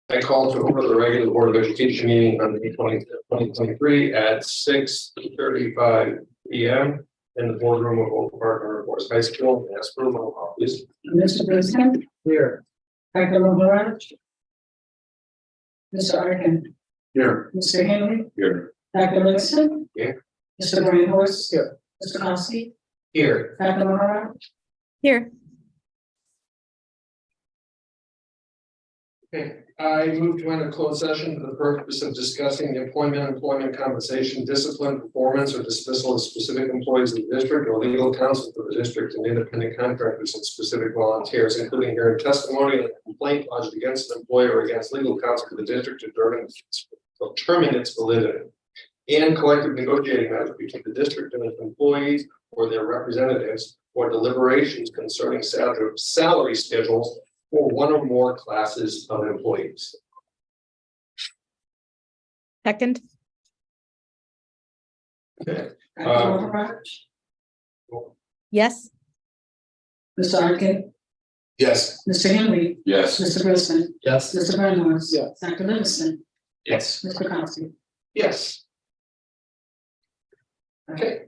I call to order the regular Board of Education meeting on May 20th, 2023 at 6:35 p.m. in the boardroom of Oak Park River Forest High School. Ask for a roll call, please. Mr. President, Here. Dr. Maharaj, Mr. Arkin, Here. Mr. Henry, Here. Dr. Livingston. Here. Mr. Brian Horst. Here. Mr. Kowski, Here. Dr. Maharaj. Here. Okay, I move to enter closed session for the purpose of discussing the employment compensation, discipline, performance, or dismissal of specific employees of the district or legal counsel for the district and independent contractors and specific volunteers, including hearing testimony and a complaint lodged against an employer or against legal counsel for the district to determine its validity, and collective negotiating matters between the district and its employees or their representatives, or deliberations concerning salary schedules for one or more classes of employees. Second. Okay. Dr. Maharaj, Yes. Mr. Arkin, Yes. Mr. Henry, Yes. Mr. President, Yes. Mr. Brian Horst. Yes. Dr. Livingston, Yes. Mr. Kowski. Yes. Okay.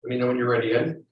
Let me know when you're ready, Ed.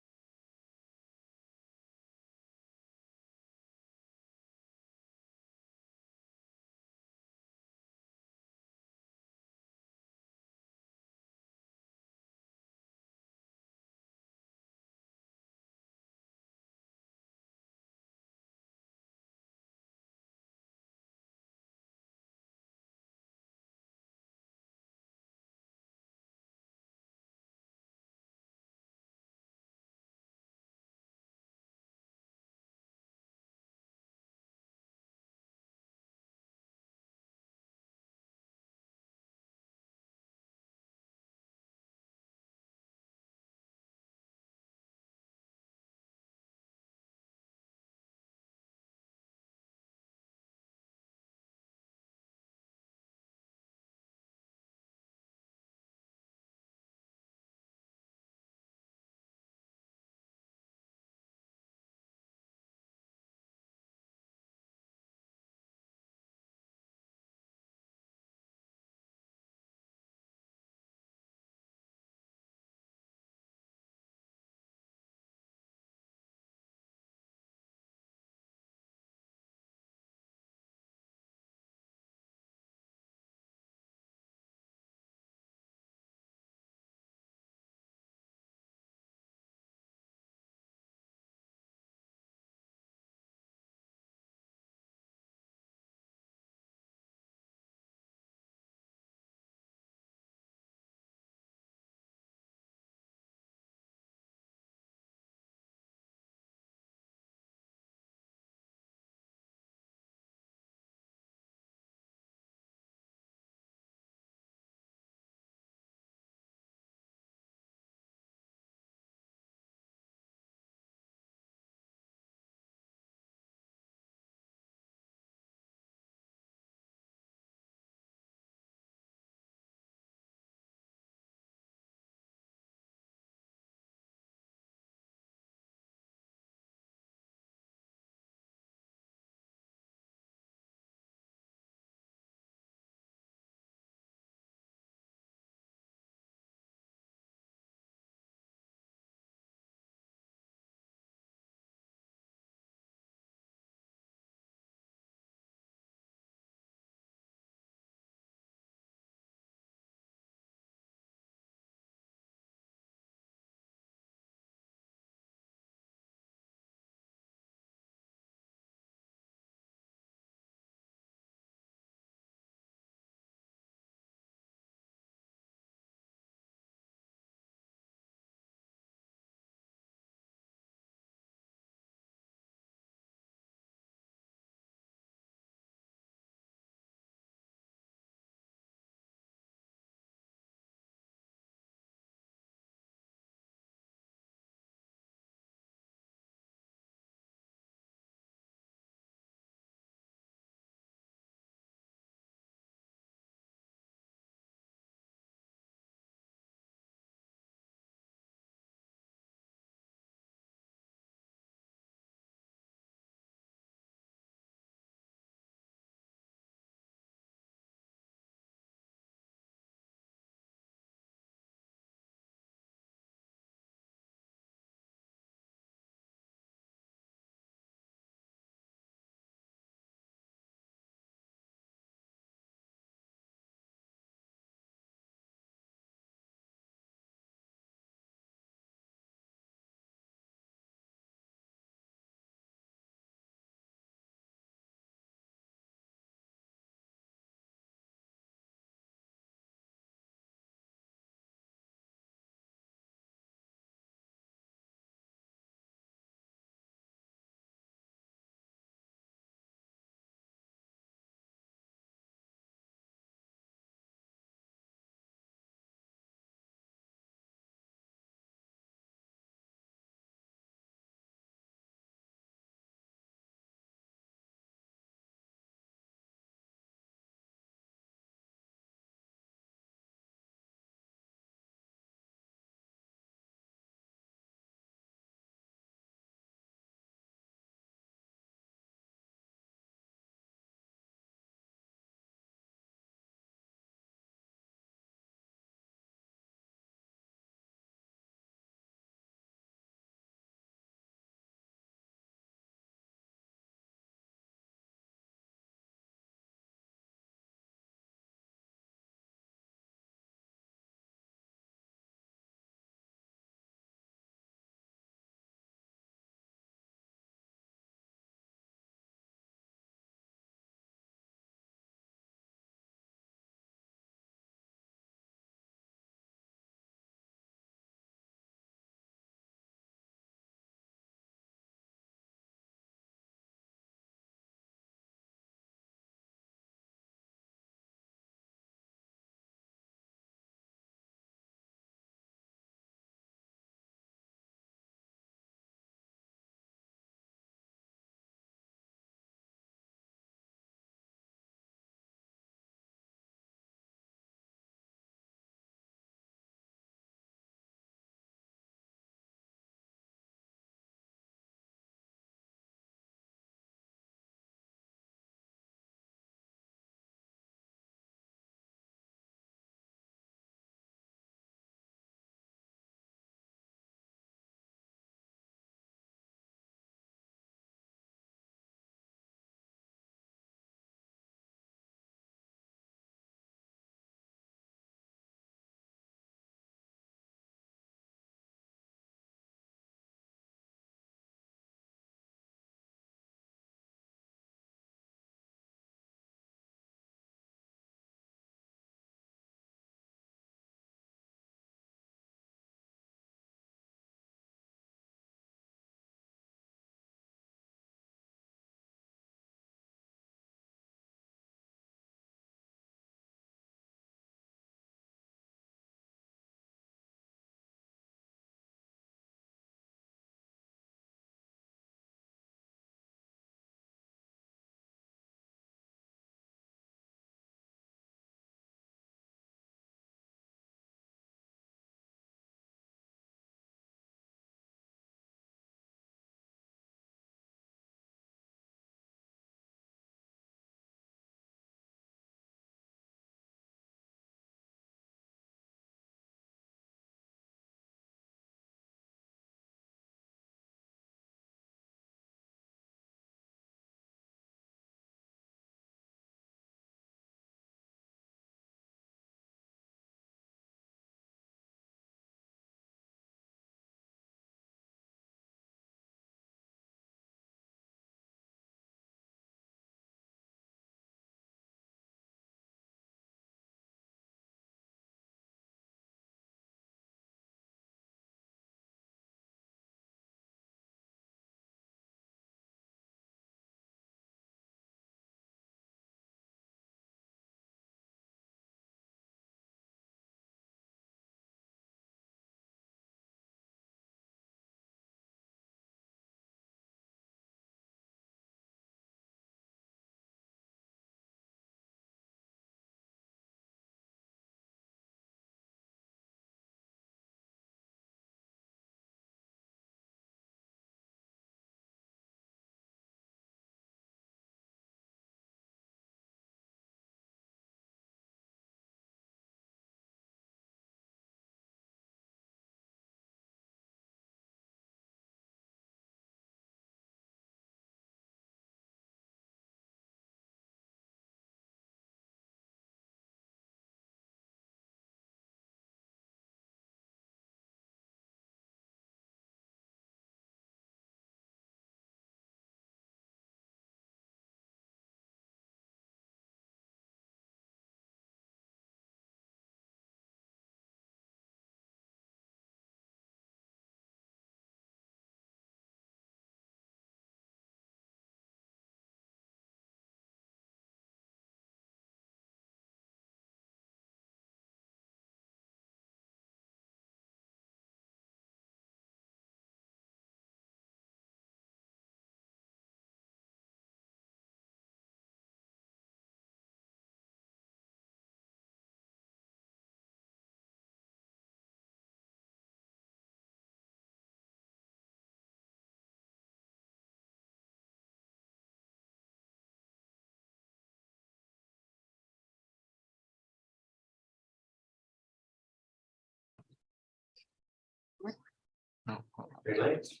Very nice.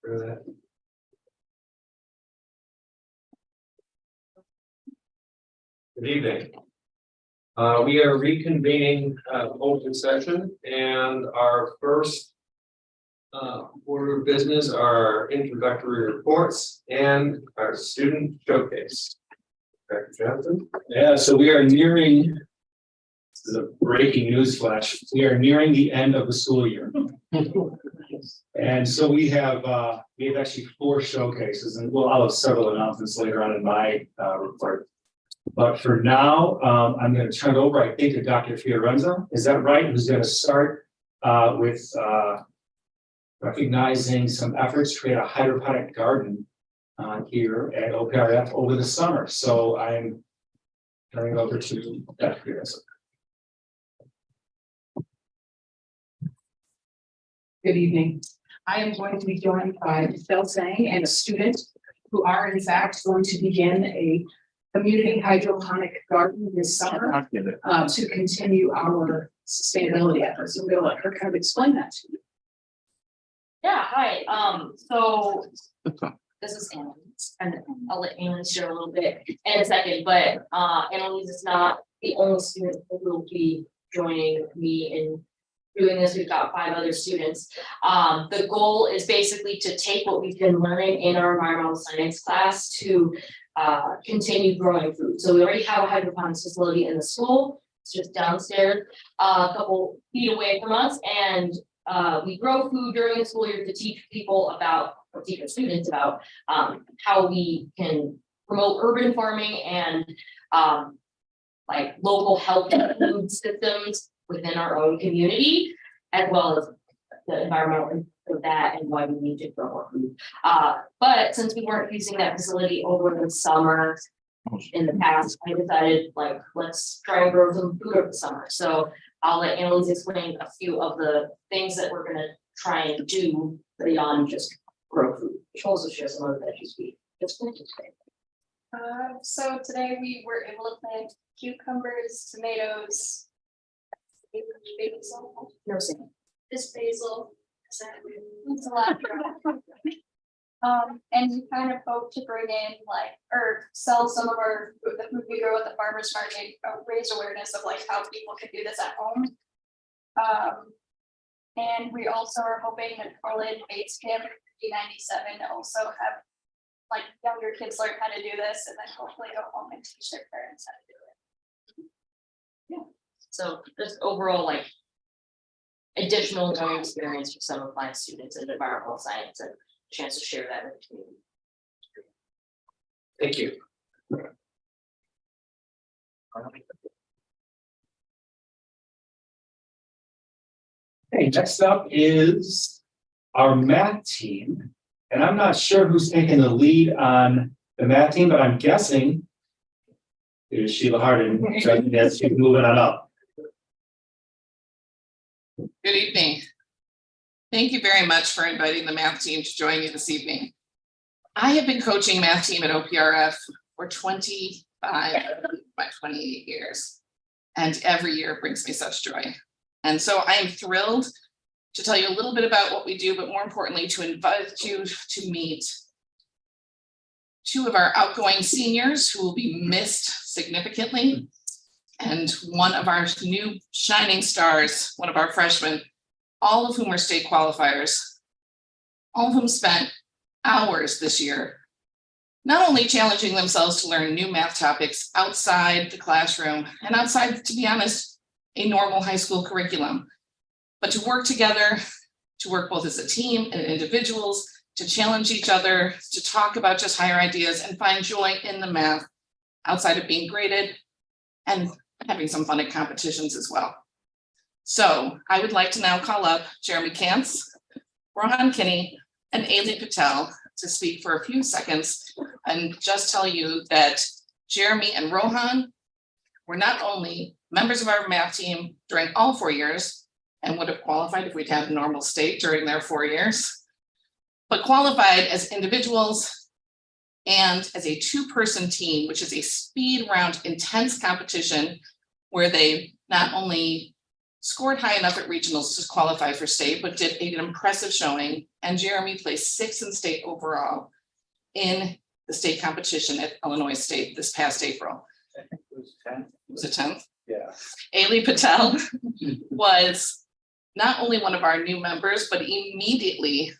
For that. Good evening. We are reconvening open session, and our first order of business are introductory reports and our student showcase. Dr. Johnson. Yeah, so we are nearing, this is a breaking news flash, we are nearing the end of the school year. And so we have actually 4 showcases, and I'll have several announcements later on in my report. But for now, I'm going to turn it over, I think, to Dr. Fiorenza. Is that right? Who's going to start with recognizing some efforts to create a hydroponic garden here at OPRF over the summer. So I'm turning it over to Dr. Fiorenza. Good evening. I am going to be joined by Michelle Sang and a student who are in fact going to begin a community hydroponic garden this summer to continue our sustainability efforts. I'm going to let her kind of explain that to you. Yeah, hi, so this is Annalise, and I'll let Annalise share a little bit in a second, but Annalise is not the only student who will be joining me in doing this. We've got 5 other students. The goal is basically to take what we've been learning in our environmental science class to continue growing food. So we already have a hydroponics facility in the school. It's just downstairs, a couple feet away from us, and we grow food during the school year to teach people about, or teach our students about how we can promote urban farming and like local health and food systems within our own community, as well as the environmental impact of that and why we need to grow more food. But since we weren't using that facility over the summer in the past, I decided like, let's try and grow some food over the summer. So I'll let Annalise explain a few of the things that we're gonna try and do beyond just grow food. She'll also share some of the veggies we just planted today. So today we were able to plant cucumbers, tomatoes, basil, No saying. this basil, cilantro. And we kind of hope to bring in like, or sell some of the food we grow at the farmer's market, raise awareness of like how people can do this at home. And we also are hoping that Portland Base Camp D97 also have like younger kids learn how to do this and then hopefully go home and teach their parents how to do it. So just overall, like additional learning experience for some of my students in environmental science and a chance to share that with the community. Thank you. Okay, next up is our math team. And I'm not sure who's taking the lead on the math team, but I'm guessing it is Sheila Harden. So I think that's she's moving on up. Good evening. Thank you very much for inviting the math team to join you this evening. I have been coaching math team at OPRF for 25, by 28 years. And every year brings me such joy. And so I am thrilled to tell you a little bit about what we do, but more importantly, to invite you to meet 2 of our outgoing seniors who will be missed significantly, and one of our new shining stars, one of our freshmen, all of whom are state qualifiers, all of whom spent hours this year, not only challenging themselves to learn new math topics outside the classroom and outside, to be honest, a normal high school curriculum, but to work together, to work both as a team and individuals, to challenge each other, to talk about just higher ideas and find joy in the math outside of being graded and having some fun at competitions as well. So I would like to now call up Jeremy Kantz, Rohan Kinney, and Ailey Patel to speak for a few seconds and just tell you that Jeremy and Rohan were not only members of our math team during all 4 years and would have qualified if we'd had a normal state during their 4 years, but qualified as individuals and as a 2-person team, which is a speed round intense competition where they not only scored high enough at regionals to qualify for state, but did an impressive showing. And Jeremy placed 6th in state overall in the state competition at Illinois State this past April. I think it was 10. Was it 10th? Yeah. Ailey Patel was not only one of our new members, but immediately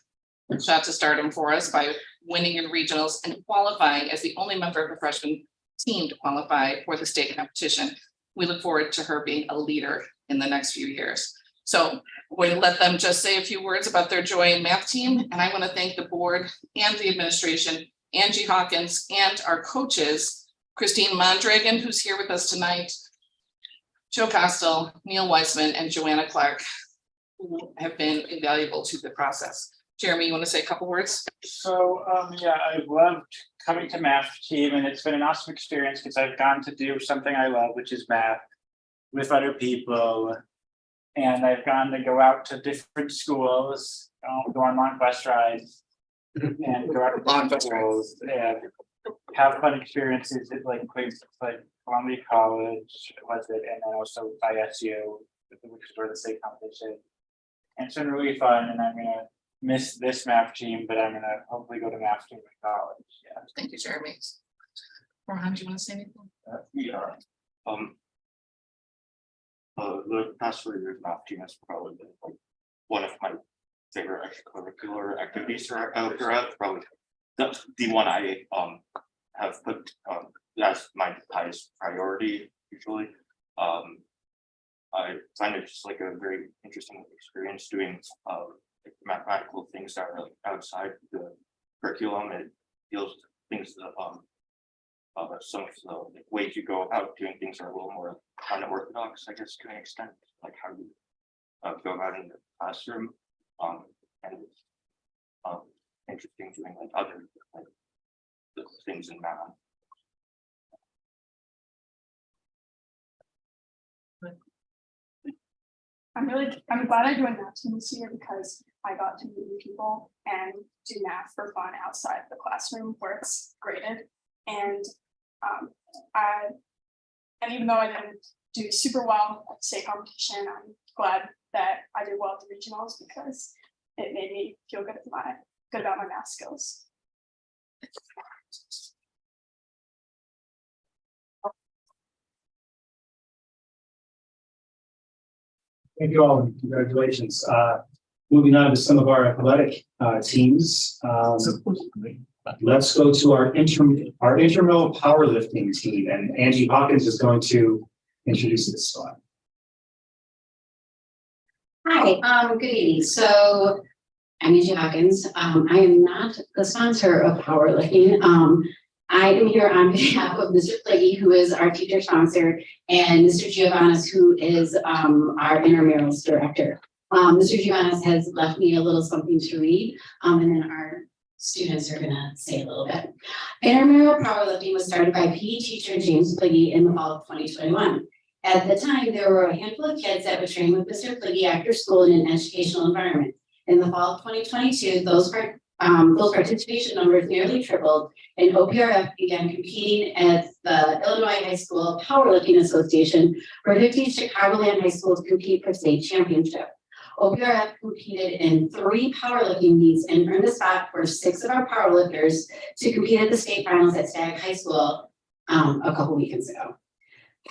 shot to stardom for us by winning in regionals and qualifying as the only member of the freshman team to qualify for the state competition. We look forward to her being a leader in the next few years. So we're going to let them just say a few words about their joy in math team. And I want to thank the board and the administration, Angie Hawkins, and our coaches, Christine Mondragon, who's here with us tonight, Joe Costel, Neil Weissman, and Joanna Clark, who have been invaluable to the process. Jeremy, you want to say a couple words? So, yeah, I've loved coming to math team, and it's been an awesome experience because I've gotten to do something I love, which is math with other people. And I've gotten to go out to different schools, go on long bus rides, and go out to different schools and have fun experiences at like places like Columbia College, was it, and then also ISU, which is where the state competition. And it's been really fun, and I'm gonna miss this math team, but I'm gonna hopefully go to math team in college. Yeah. Thank you, Jeremy. Rohan, do you want to say anything? We are. The past 4 years, math team has probably been like one of my favorite extracurricular activities out there. Probably the one I have put as my highest priority usually. I find it just like a very interesting experience doing like mathematical things that are like outside the curriculum. It deals with things that some of the like, ways you go about doing things are a little more unorthodox, I guess, to an extent, like how you go about in the classroom. And it's interesting doing like other like the things in math. I'm glad I joined math team this year because I got to meet new people and do math for fun outside the classroom where it's graded. And even though I didn't do super well at the state competition, I'm glad that I did well at the regionals because it made me feel good about my math skills. Thank you all, and congratulations. Moving on to some of our athletic teams. Let's go to our intramural powerlifting team, and Angie Hawkins is going to introduce this one. Hi, good evening. So I'm Angie Hawkins. I am not the sponsor of powerlifting. I am here on behalf of Mr. Plaguey, who is our teacher sponsor, and Mr. Giovannis, who is our intramurals director. Mr. Giovannis has left me a little something to read, and then our students are gonna say a little bit. Intramural powerlifting was started by PE teacher James Plaguey in the fall of 2021. At the time, there were a handful of kids that would train with Mr. Plaguey after school in an educational environment. In the fall of 2022, those participation numbers nearly tripled, and OPRF began competing at the Illinois High School Powerlifting Association, where 50 Chicagoland high schools compete for state championship. OPRF competed in 3 powerlifting meets and earned a spot for 6 of our powerlifters to compete at the state finals at Stagg High School a couple weekends ago.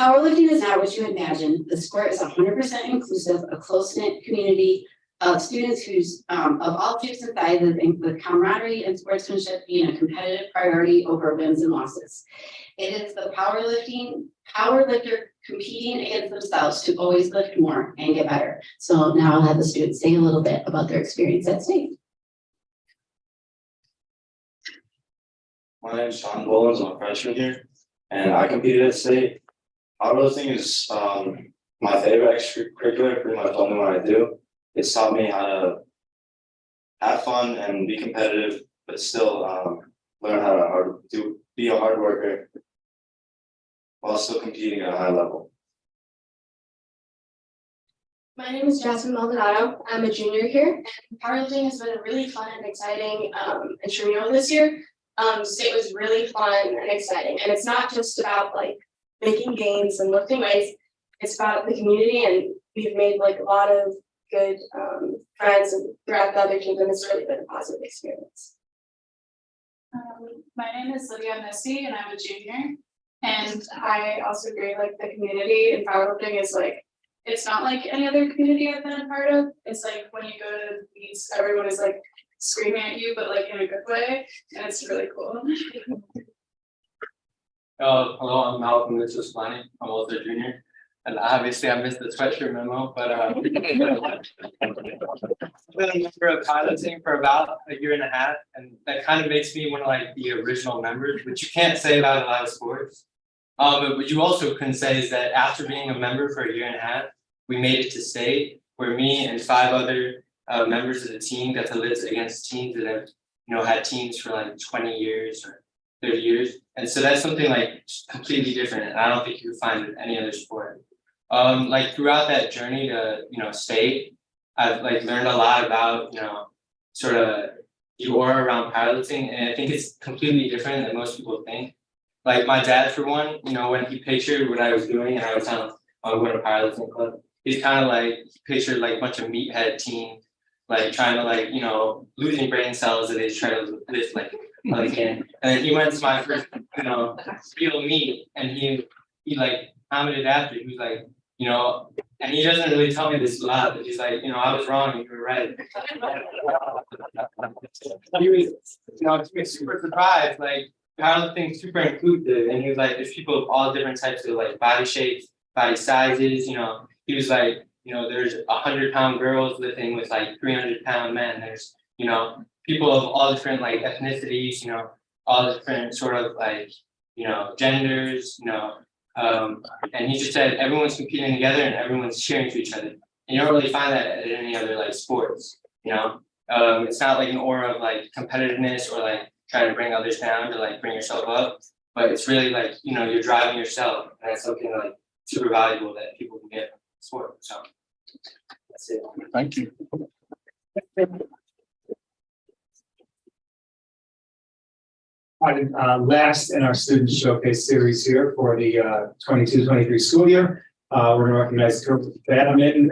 Powerlifting is not what you imagine. The sport is 100% inclusive, a close-knit community of students who's of all shapes and sizes, and with camaraderie and sportsmanship being a competitive priority over wins and losses. It is the powerlifter competing against themselves to always lift more and get better. So now I'll have the students say a little bit about their experience at state. My name is Sean Bowles. I'm a freshman here, and I competed at state. Powerlifting is my favorite extracurricular, pretty much only one I do. It's taught me how to have fun and be competitive, but still learn how to be a hard worker while still competing at a high level. My name is Jasmine Maldonado. I'm a junior here, and powerlifting has been a really fun and exciting intramural this year. State was really fun and exciting, and it's not just about like making gains and lifting weights. It's about the community and we've made like a lot of good friends and throughout the other teams, and it's really been a positive experience. My name is Lydia Missy and I'm a junior. And I also agree, like the community in powerlifting is like, it's not like any other community I've been a part of. It's like when you go to meets, everyone is like screaming at you, but like in a good way, and it's really cool. Hello, I'm Malcolm. This is Lonnie. I'm also a junior. And obviously I missed the sweatshirt memo, but I've been a member of piloting for about a year and a half, and that kind of makes me one of like the original members, which you can't say about a lot of sports. But what you also can say is that after being a member for a year and a half, we made it to state, where me and 5 other members of the team got to live against teams that have, had teams for like 20 years or 30 years. And so that's something like completely different. And I don't think you can find it in any other sport. Like throughout that journey to, state, I've like learned a lot about, sort of the aura around piloting. And I think it's completely different than most people think. Like my dad, for one, when he pictured what I was doing and I was telling him I was going to piloting club, he's kind of like pictured like a bunch of meathead teens, like trying to like, losing brain cells that they try to lift like can. And then he went to my first, real meet, and he like commented after. He was like, and he doesn't really tell me this a lot, but he's like, I was wrong and you were right. He was, he was super surprised, like powerlifting super inclusive, and he was like, there's people of all different types of like body shapes, body sizes. He was like, there's 100-pound girls lifting with like 300-pound men. There's, people of all different like ethnicities, all different sort of like, genders, and he just said everyone's competing together and everyone's cheering for each other. And you don't really find that at any other like sports, it's not like an aura of like competitiveness or like trying to bring others down to like bring yourself up, but it's really like, you're driving yourself, and that's something like super valuable that people can get from sport. So that's it. Thank you. Last in our student showcase series here for the 22-23 school year, we're going to recognize girls with badminton,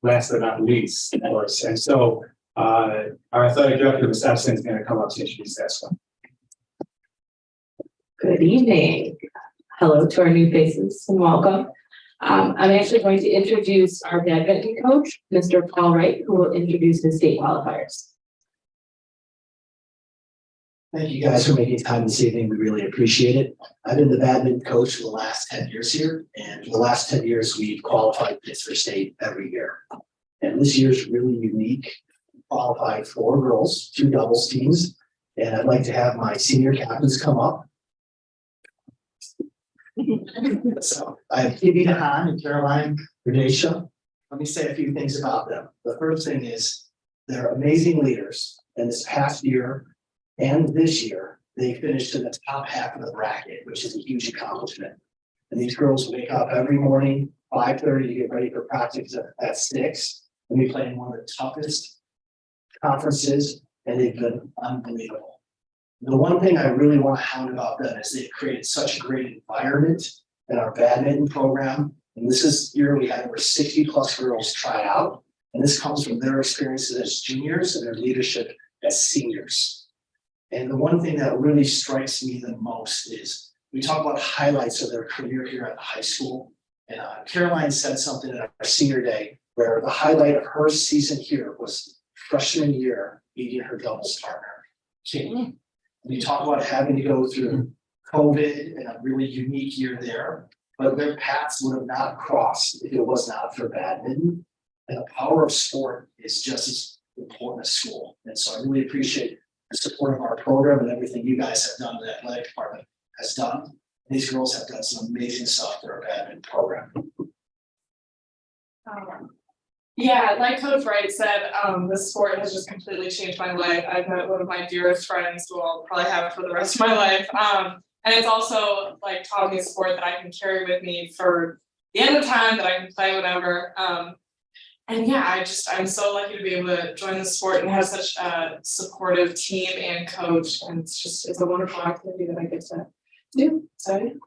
last but not least, of course. And so our athletic director, Ms. Epson, is going to come up to introduce that one. Good evening. Hello to our new faces and welcome. I'm actually going to introduce our badminton coach, Mr. Paul Wright, who will introduce the state qualifiers. Thank you guys for making time this evening. We really appreciate it. I've been the badminton coach for the last 10 years here, and for the last 10 years, we've qualified kids for state every year. And this year's really unique. We qualified 4 girls, 2 doubles teams, and I'd like to have my senior captains come up. So I have Kibby DeHaan and Caroline Gradesha. Let me say a few things about them. The first thing is they're amazing leaders, and this past year and this year, they finished in the top half of the bracket, which is a huge accomplishment. And these girls wake up every morning, 5:30 to get ready for practice at 6. And we play in one of the toughest conferences, and they've been unbelievable. The one thing I really want to hound about them is they've created such a great environment in our badminton program. And this year we had over 60+ girls try out. And this comes from their experiences as juniors and their leadership as seniors. And the one thing that really strikes me the most is we talk about highlights of their career here at the high school. And Caroline said something at our senior day where the highlight of her season here was freshman year beating her doubles partner, King. We talk about having to go through COVID and a really unique year there, but their paths would have not crossed if it was not for badminton. And the power of sport is just as important as school. And so I really appreciate the support of our program and everything you guys have done, the athletic department has done. These girls have done some amazing stuff for our badminton program. Yeah, like Coach Wright said, this sport has just completely changed my life. I've met one of my dearest friends who I'll probably have for the rest of my life. And it's also like taught me a sport that I can carry with me for the end of time, that I can play whenever. And yeah, I'm so lucky to be able to join the sport and have such a supportive team and coach. And it's a wonderful activity that I get to do. So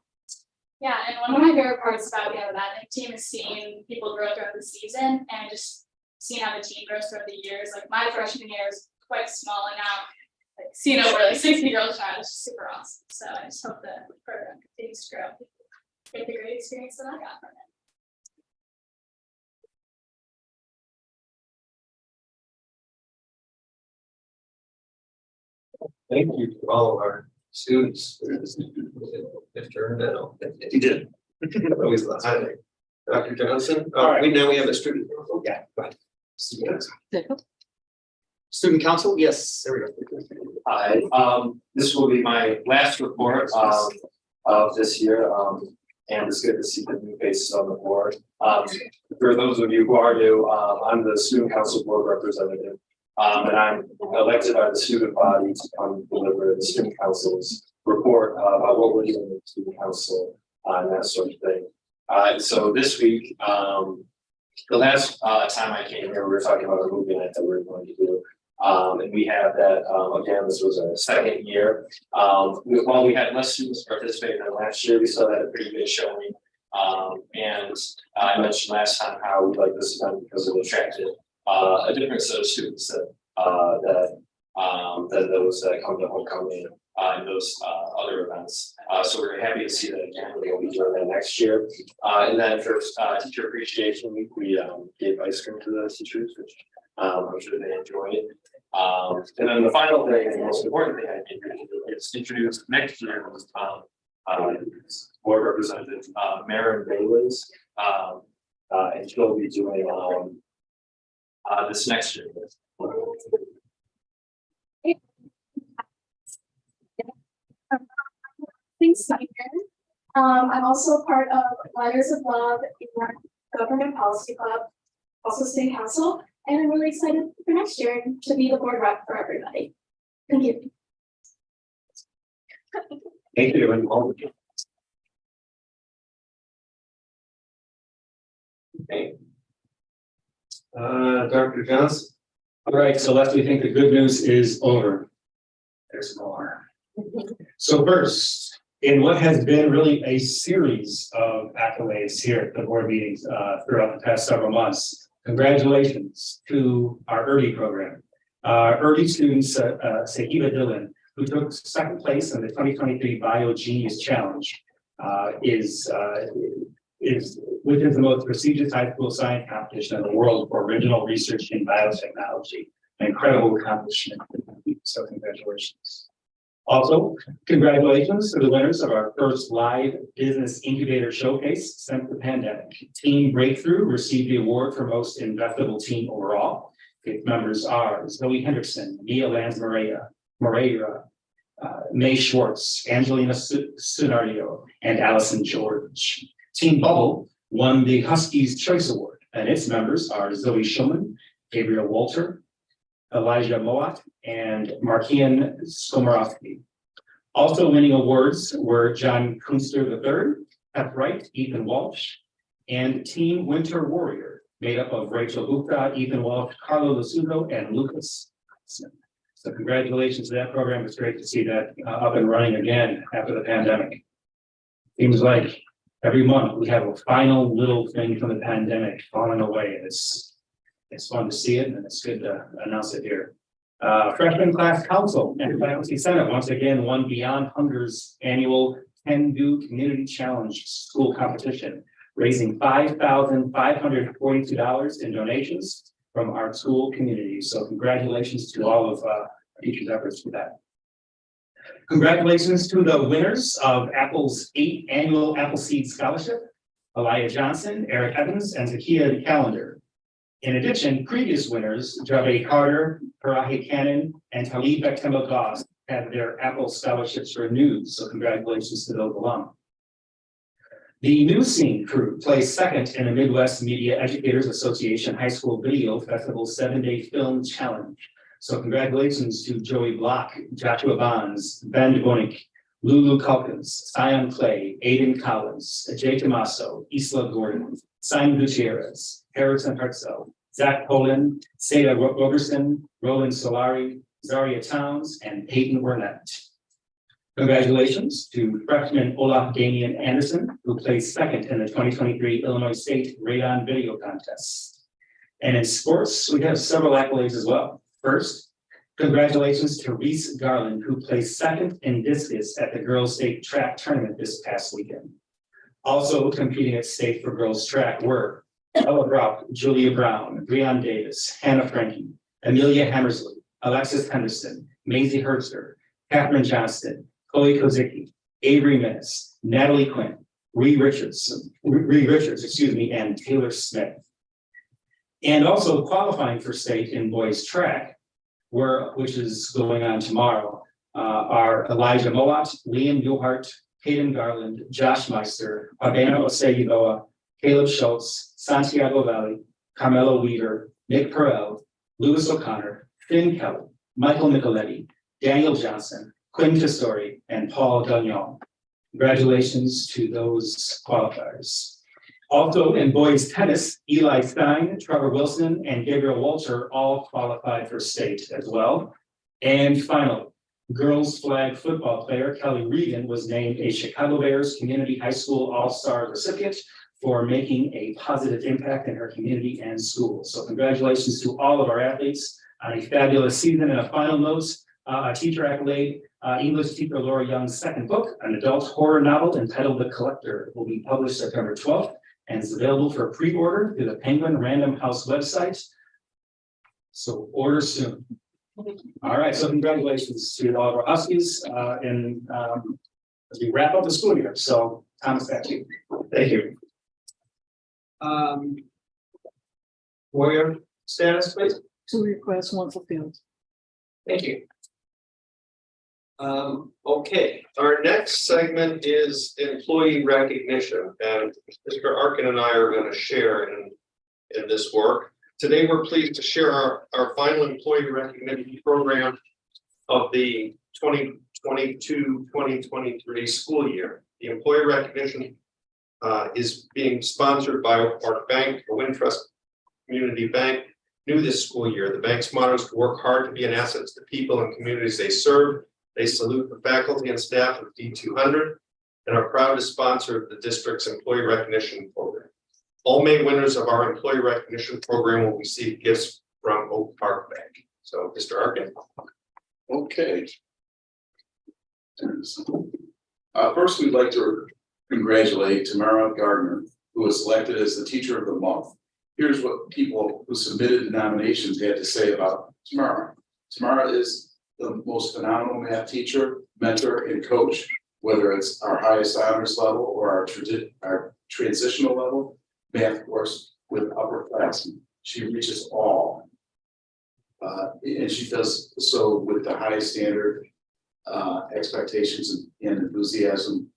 Yeah, and one of my favorite parts about the athletic team is seeing people grow throughout the season and just seeing how the team grows throughout the years. Like my freshman year was quite small and now like seeing over like 60 girls try is super awesome. So I just hope the program continues to grow. Get the great experience that I got from it. Thank you to all of our students. Mr. Ernell. You did. Always the highlight. Dr. Johnson, All right. now we have a student. Yeah, go ahead. Student council, yes, there we go. Hi, this will be my last report of this year, and it's good to see the new faces on the board. For those of you who are new, I'm the student council board representative. And I'm elected by the student body to come deliver the student council's report about what we're doing with the student council and that sort of thing. So this week, the last time I came here, we were talking about a movie night that we were going to do. And we have that, again, this was our second year. While we had less students participate than last year, we still had a pretty good showing. And I mentioned last time how we like this event because it attracted a different set of students than those that come to homecoming and those other events. So we're happy to see that again. We'll be doing that next year. And then for Teacher Appreciation Week, we gave ice cream to the teachers, which I'm sure they enjoyed. And then the final thing, and the most important thing I think is introduce next year's board representative, Maren Bayless, and she'll be doing this next year. Thanks, Megan. I'm also part of Letters of Love in our Government Policy Club, also City Council, and I'm really excited for next year and to be the board rep for everybody. Thank you. Thank you, everyone. Okay. Dr. Johnson. All right, so lest we think the good news is over, there's more. So first, in what has been really a series of accolades here at the board meetings throughout the past several months, congratulations to our early program. Early students, Sahiba Dillon, who took second place in the 2023 Bio Genius Challenge, which is the most prestigious high school science competition in the world for original research in biotechnology. An incredible accomplishment. So congratulations. Also, congratulations to the winners of our first live business incubator showcase since the pandemic. Team Breakthrough received the award for most investable team overall. Its members are Zoe Henderson, Mia Lanz-Moreira, May Schwartz, Angelina Sunario, and Allison George. Team Bubble won the Huskies Choice Award, and its members are Zoe Schulman, Gabriel Walter, Elijah Moat, and Markian Skomarowski. Also winning awards were John Kunster III, Pep Wright, Ethan Walsh, and Team Winter Warrior, made up of Rachel Gupta, Ethan Walsh, Carlo Lusugo, and Lucas. So congratulations to that program. It's great to see that up and running again after the pandemic. Seems like every month we have a final little thing from the pandemic falling away. It's fun to see it, and it's good to announce it here. Freshman Class Council and Faculty Senate once again won Beyond Hunger's annual Can Do Community Challenge School Competition, raising $5,542 in donations from our school community. So congratulations to all of our teachers' efforts for that. Congratulations to the winners of Apple's 8th annual Appleseed Scholarship, Elia Johnson, Eric Evans, and Zakia Callender. In addition, previous winners, Javed Carter, Farahi Cannon, and Talib Bektemel Goss had their Apple scholarships renewed, so congratulations to those alum. The News Scene crew placed second in the Midwest Media Educators Association High School Video Festival 7-Day Film Challenge. So congratulations to Joey Block, Joshua Bonds, Ben Bonik, Lulu Calkins, Sion Clay, Aiden Collins, Jay Tomaso, Isla Gordon, Simon Gutierrez, Harrison Hartzell, Zach Poland, Seda Roberson, Roland Solari, Zaria Towns, and Peyton Burnett. Congratulations to freshman Olaf Damian Anderson, who placed second in the 2023 Illinois State Radon Video Contest. And in sports, we have several accolades as well. First, congratulations to Reese Garland, who placed second in discus at the girls' state track tournament this past weekend. Also competing at state for girls' track were Ella Brock, Julia Brown, Breon Davis, Hannah Frankie, Amelia Hammersley, Alexis Henderson, Maisie Herbster, Catherine Johnston, Chloe Kozicki, Avery Menace, Natalie Quinn, Ree Richards, and Taylor Smith. And also qualifying for state in boys track, which is going on tomorrow, are Elijah Mowat, Liam Newhart, Hayden Garland, Josh Meister, Abena Osegiboa, Caleb Schultz, Santiago Valley, Carmelo Weaver, Nick Perel, Lewis O'Connor, Finn Kelly, Michael Nicoletti, Daniel Johnson, Quinn Testori, and Paul Gagnon. Congratulations to those qualifiers. Also in boys tennis, Eli Stein, Trevor Wilson, and Gabriel Walter all qualified for state as well. And finally, girls flag football player Kelly Regan was named a Chicago Bears Community High School All-Star recipient for making a positive impact in her community and school. So congratulations to all of our athletes on a fabulous season. And a final note, a teacher accolade, English teacher Laura Young's second book, an adult horror novel entitled The Collector, will be published September 12th and is available for pre-order through the Penguin Random House website. So order soon. All right, so congratulations to all of our Huskies as we wrap up the school year. So Thomas, back to you. Thank you. Warrior status, please. 2 requests, 1 fulfilled. Thank you. Okay, our next segment is employee recognition, and Mr. Arkin and I are going to share in this work. Today, we're pleased to share our final employee recognition program of the 2022-2023 school year. The employee recognition is being sponsored by our bank, the Wintrust Community Bank, new this school year. The bank's motto is to work hard to be an asset to the people and communities they serve. They salute the faculty and staff of D200 and are proud to sponsor the district's employee recognition program. All May winners of our employee recognition program will receive gifts from Oak Park Bank. So, Mr. Arkin. Okay. First, we'd like to congratulate Tamara Gardner, who was selected as the Teacher of the Month. Here's what people who submitted the nominations had to say about Tamara. Tamara is the most phenomenal math teacher, mentor, and coach, whether it's our highest honors level or our transitional level math course with upperclassmen. She reaches all. And she does so with the highest standard, expectations and enthusiasm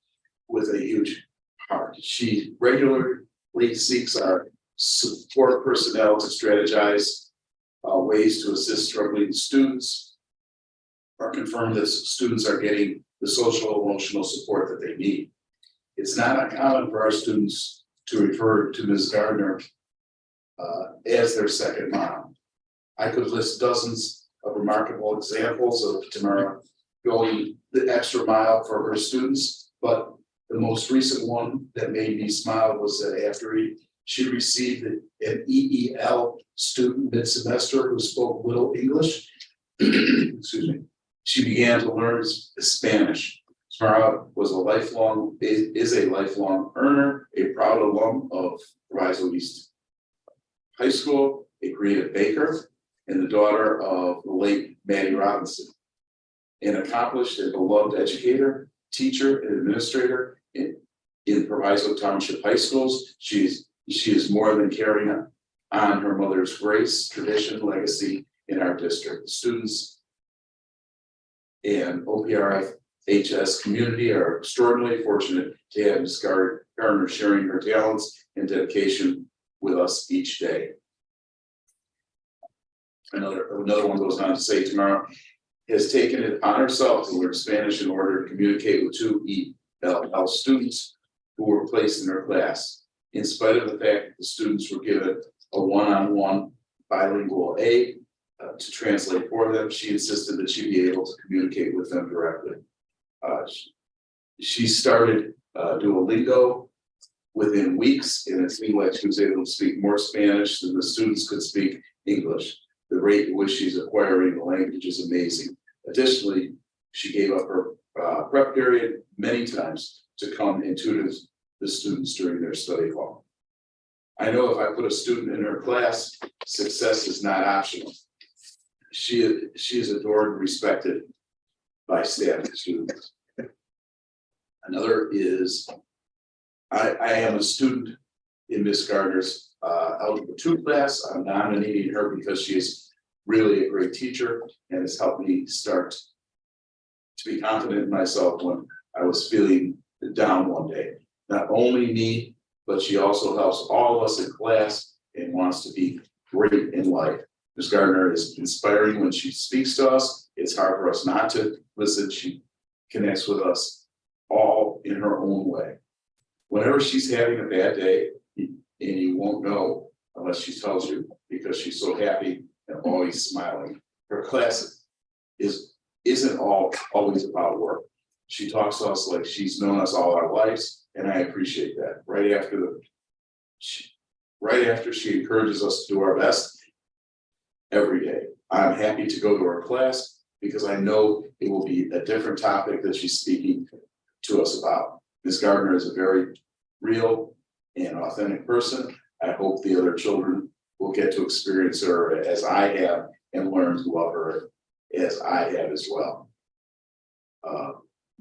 with a huge heart. She regularly seeks our support personnel to strategize ways to assist struggling students, or confirm that students are getting the social emotional support that they need. It's not uncommon for our students to refer to Ms. Gardner as their second mom. I could list dozens of remarkable examples of Tamara going the extra mile for her students, but the most recent one that made me smile was that after she received an EEL student mid-semester who spoke little English, excuse me, she began to learn Spanish. Tamara is a lifelong earner, a proud alum of Proviso East High School, a creative baker, and the daughter of the late Maddie Robinson. An accomplished and beloved educator, teacher, and administrator in Proviso Township High Schools. She is more than carrying on her mother's grace, tradition, legacy in our district. The students and OPRF HS community are extraordinarily fortunate to have Ms. Gardner sharing her talents and dedication with us each day. Another one goes on to say, Tamara has taken it on herself to learn Spanish in order to communicate with 2 ELL students who were placed in her class. In spite of the fact that the students were given a one-on-one bilingual aid to translate for them, she insisted that she be able to communicate with them directly. She started Duolingo within weeks, and it seemed like she was able to speak more Spanish than the students could speak English. The rate at which she's acquiring the language is amazing. Additionally, she gave up her prep period many times to come and tutor the students during their study hall. I know if I put a student in her class, success is not optional. She is adored and respected by staff and students. Another is, I am a student in Miss Gardner's Algebra 2 class. I'm nominating her because she is really a great teacher and has helped me start to be confident in myself when I was feeling down one day. Not only me, but she also helps all of us in class and wants to be great in life. Ms. Gardner is inspiring when she speaks to us. It's hard for us not to listen. She connects with us all in her own way. Whenever she's having a bad day, and you won't know unless she tells you because she's so happy and always smiling. Her class isn't always about work. She talks to us like she's known us all our lives, and I appreciate that. Right after she encourages us to do our best every day. I'm happy to go to her class because I know it will be a different topic that she's speaking to us about. Ms. Gardner is a very real and authentic person. I hope the other children will get to experience her as I have and learn to love her as I have as well.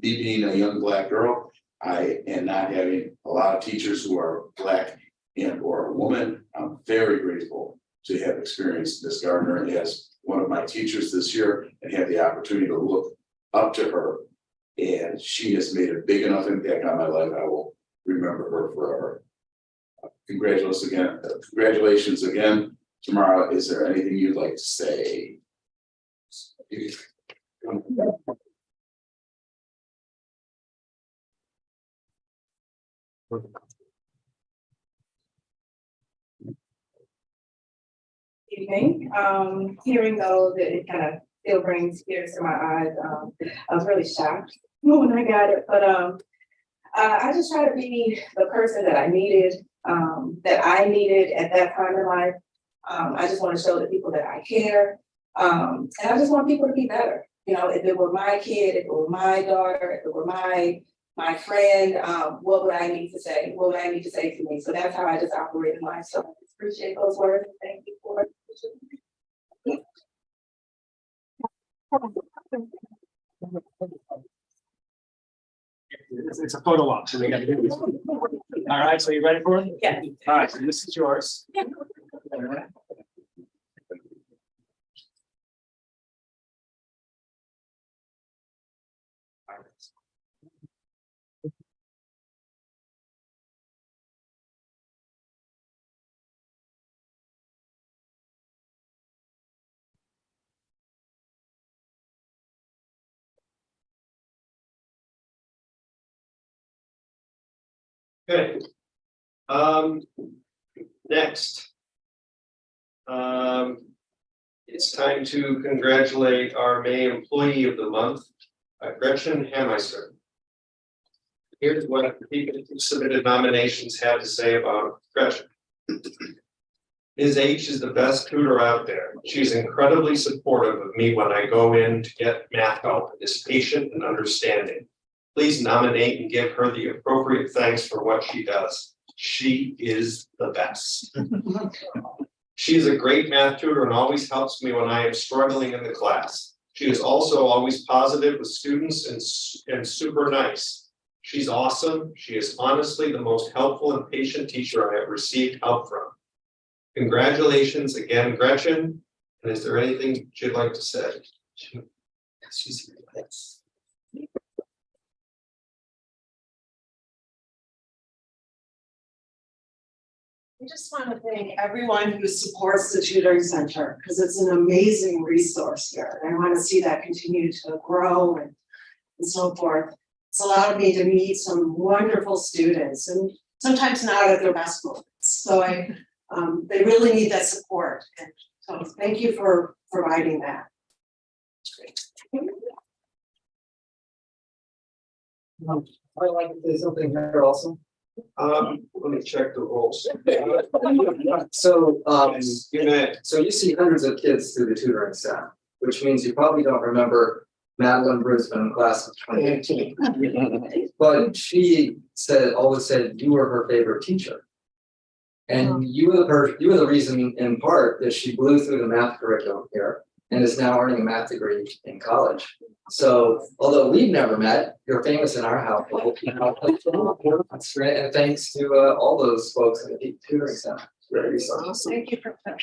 Me being a young Black girl, and not having a lot of teachers who are Black and or a woman, I'm very grateful to have experienced Ms. Gardner as one of my teachers this year and have the opportunity to look up to her. And she has made a big enough impact on my life. I will remember her forever. Congratulations again, Tamara. Is there anything you'd like to say? Evening, hearing those, it kind of still brings tears to my eyes. I was really shocked when I got it, but I just try to be the person that I needed at that time in life. I just want to show the people that I care, and I just want people to be better. You know, if it were my kid, if it were my daughter, if it were my friend, what would I need to say? What would I need to say to me? So that's how I just operate in life. So I appreciate those words. Thank you for it. It's a photo op, so we gotta do this. All right, so you ready for it? Yeah. All right, so this is yours. Yeah. All right. Okay. Next. It's time to congratulate our May Employee of the Month, Gretchen Hameister. Here's what the people who submitted nominations had to say about Gretchen. Ms. H is the best tutor out there. She's incredibly supportive of me when I go in to get math help, is patient and understanding. Please nominate and give her the appropriate thanks for what she does. She is the best. She is a great math tutor and always helps me when I am struggling in the class. She is also always positive with students and super nice. She's awesome. She is honestly the most helpful and patient teacher I have received help from. Congratulations again, Gretchen. And is there anything you'd like to say? I just want to thank everyone who supports the tutoring center because it's an amazing resource here. And I want to see that continue to grow and so forth. It's allowed me to meet some wonderful students and sometimes not at their best moments. So they really need that support. And so thank you for providing that. It's great. I'd like to say something here also. Let me check the rules. So, so you see hundreds of kids through the tutoring staff, which means you probably don't remember Madeline Brisbane, class of 2018. But she always said you were her favorite teacher. And you were the reason in part that she blew through the math curriculum here and is now earning a math degree in college. So although we've never met, you're famous in our household. And thanks to all those folks in the tutoring center. It's very resourceful. Thank you for that.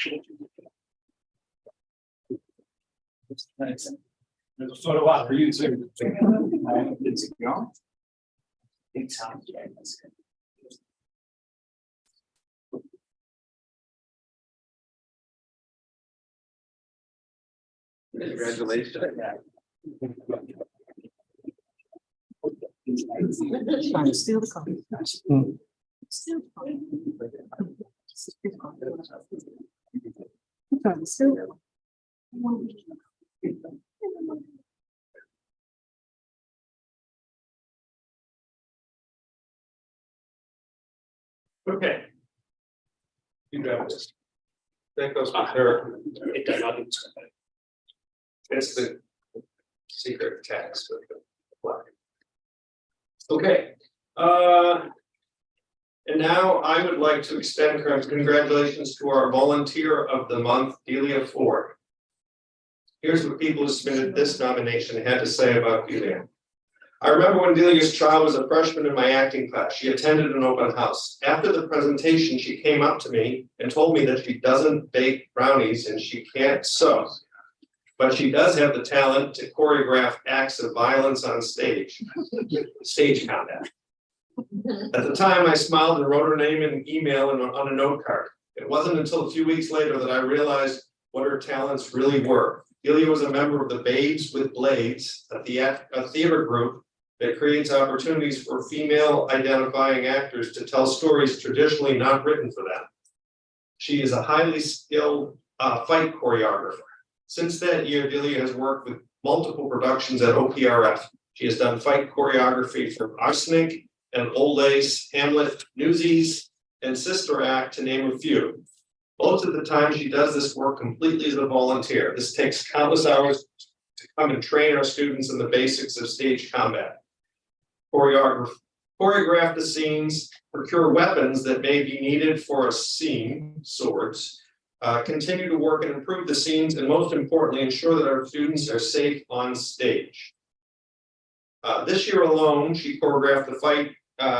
Thanks. There's a photo op for you too. It's gone. It's on. Congratulations. Trying to steal the copy. Steal the copy. Trying to steal it. Okay. You got this. That goes with her. It does not. It's the secret tax. Okay. And now I would like to extend congratulations to our volunteer of the month, Delia Ford. Here's what people who submitted this nomination had to say about Delia. I remember when Delia's child was a freshman in my acting class. She attended an open house. After the presentation, she came up to me and told me that she doesn't bake brownies and she can't sew. But she does have the talent to choreograph acts of violence on stage combat. At the time, I smiled and wrote her name in email and on a note card. It wasn't until a few weeks later that I realized what her talents really were. Delia was a member of the Babes with Blades, a theater group that creates opportunities for female identifying actors to tell stories traditionally not written for them. She is a highly skilled fight choreographer. Since that year, Delia has worked with multiple productions at OPRF. She has done fight choreography for Arsenic and Old Ace, Hamlet, Newsies, and Sister Act, to name a few. Most of the time, she does this work completely as a volunteer. This takes countless hours to come and train our students in the basics of stage combat. Choreograph the scenes, procure weapons that may be needed for a scene, swords, continue to work and improve the scenes, and most importantly, ensure that our students are safe on stage. This year alone, she choreographed the fight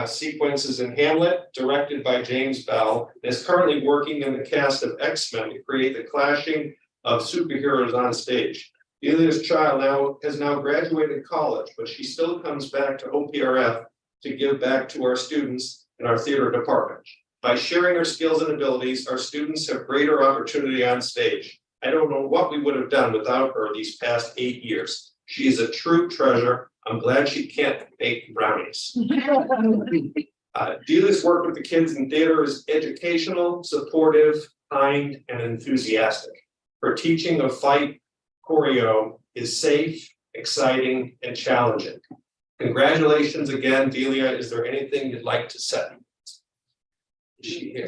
sequences in Hamlet, directed by James Bell, and is currently working in the cast of X-Men to create the clashing of superheroes on stage. Delia's child has now graduated college, but she still comes back to OPRF to give back to our students in our theater department. By sharing her skills and abilities, our students have greater opportunity on stage. I don't know what we would have done without her these past 8 years. She is a true treasure. I'm glad she can't bake brownies. Delia's work with the kids in theater is educational, supportive, kind, and enthusiastic. Her teaching of fight choreo is safe, exciting, and challenging. Congratulations again, Delia. Is there anything you'd like to say? Is she here?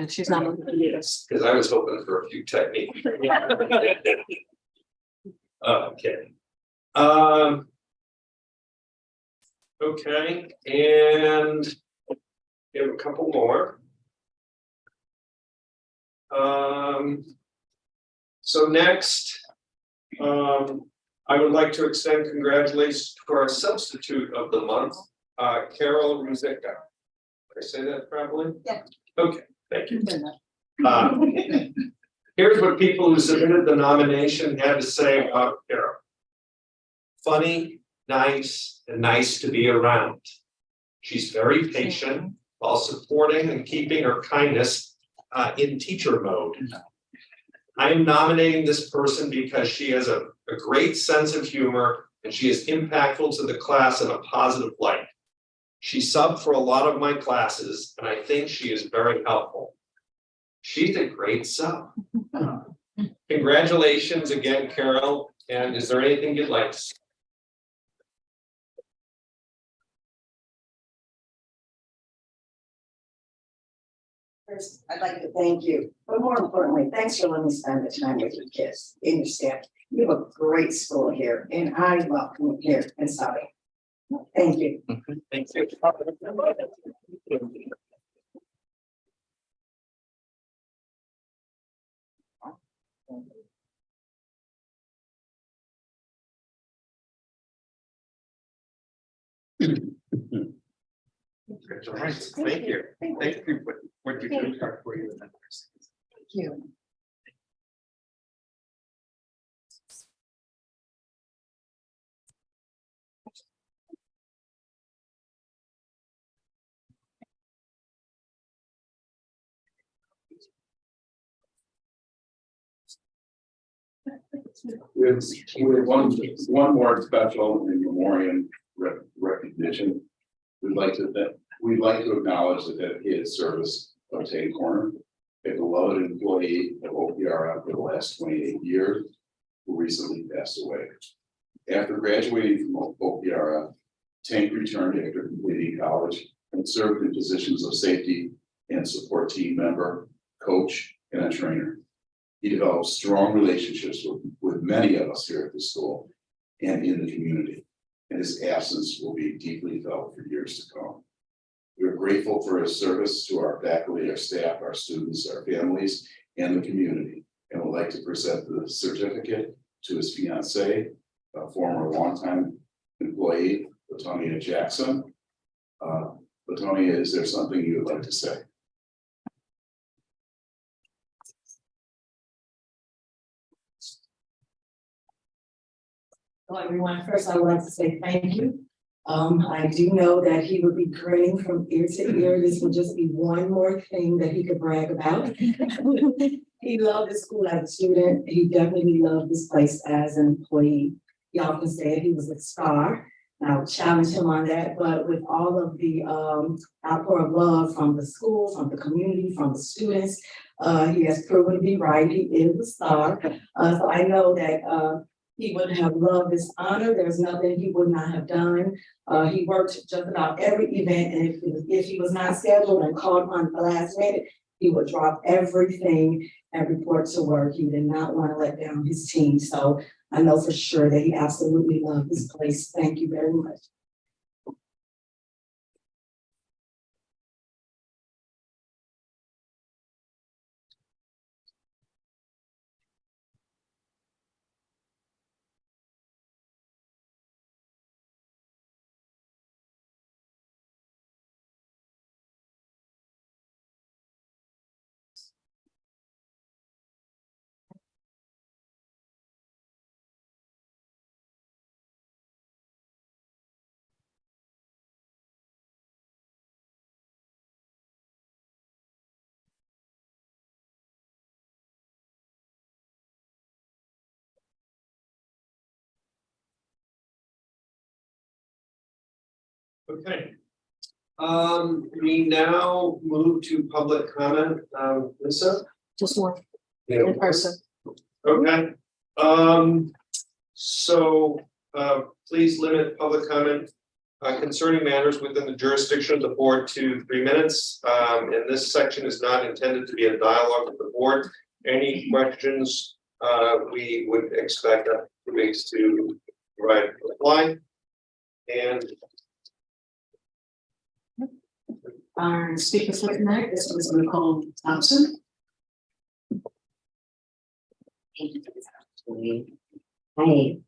She's not on the list. Because I was hoping for a few techniques. Okay. Okay, and we have a couple more. So next, I would like to extend congratulations to our substitute of the month, Carol Ruzicka. Did I say that properly? Yeah. Okay, thank you. Here's what people who submitted the nomination had to say about Carol. Funny, nice, and nice to be around. She's very patient while supporting and keeping her kindness in teacher mode. I am nominating this person because she has a great sense of humor and she is impactful to the class in a positive light. She subbed for a lot of my classes and I think she is very helpful. She's a great sub. Congratulations again, Carol. And is there anything you'd like to say? First, I'd like to thank you, but more importantly, thanks for letting me spend the time with your kids and your staff. You have a great school here, and I welcome you here in Saudi. Thank you. Thank you. Congratulations. Thank you. Thank you for what you do for you. Thank you. We have one more special in memoriam recognition. We'd like to acknowledge the dedicated service of Tate Corner, a beloved employee of OPRF for the last 28 years, who recently passed away. After graduating from OPRF, Tank returned after completing college and served in positions of safety and support team member, coach, and a trainer. He developed strong relationships with many of us here at the school and in the community, and his absence will be deeply felt for years to come. We are grateful for his service to our faculty, our staff, our students, our families, and the community, and would like to present the certificate to his fiancee, a former longtime employee, Latonia Jackson. Latonia, is there something you would like to say? Hello, everyone. First, I would like to say thank you. I do know that he would be grinning from ear to ear. This would just be one more thing that he could brag about. He loved the school as a student. He definitely loved this place as an employee. He often said he was a star. And I would challenge him on that, but with all of the outpour of love from the school, from the community, from the students, he has proven to be right. He is a star. So I know that he would have loved this honor. There's nothing he would not have done. He worked just about every event, and if he was not scheduled and called on the last minute, he would drop everything and report to work. He did not want to let down his team. So I know for sure that he absolutely loved this place. Thank you very much. Okay. We now move to public comment. Lisa? Just one Yeah. in person. Okay. Please limit public comment concerning matters within the jurisdiction of the board to 3 minutes. And this section is not intended to be a dialogue with the board. Any questions, we would expect weeks to provide a reply. And Our speaker for tonight, this was Nicole Thompson. I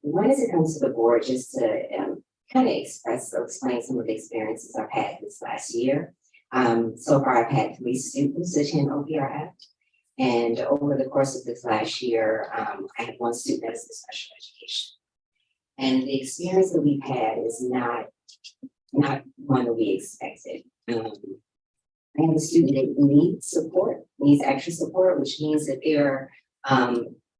wanted to come to the board just to kind of explain some of the experiences I've had this last year. So far, I've had 3 students attend OPRF. And over the course of this last year, I had 1 student that is in special education. And the experience that we've had is not one that we expected. I have a student that needs extra support, which means that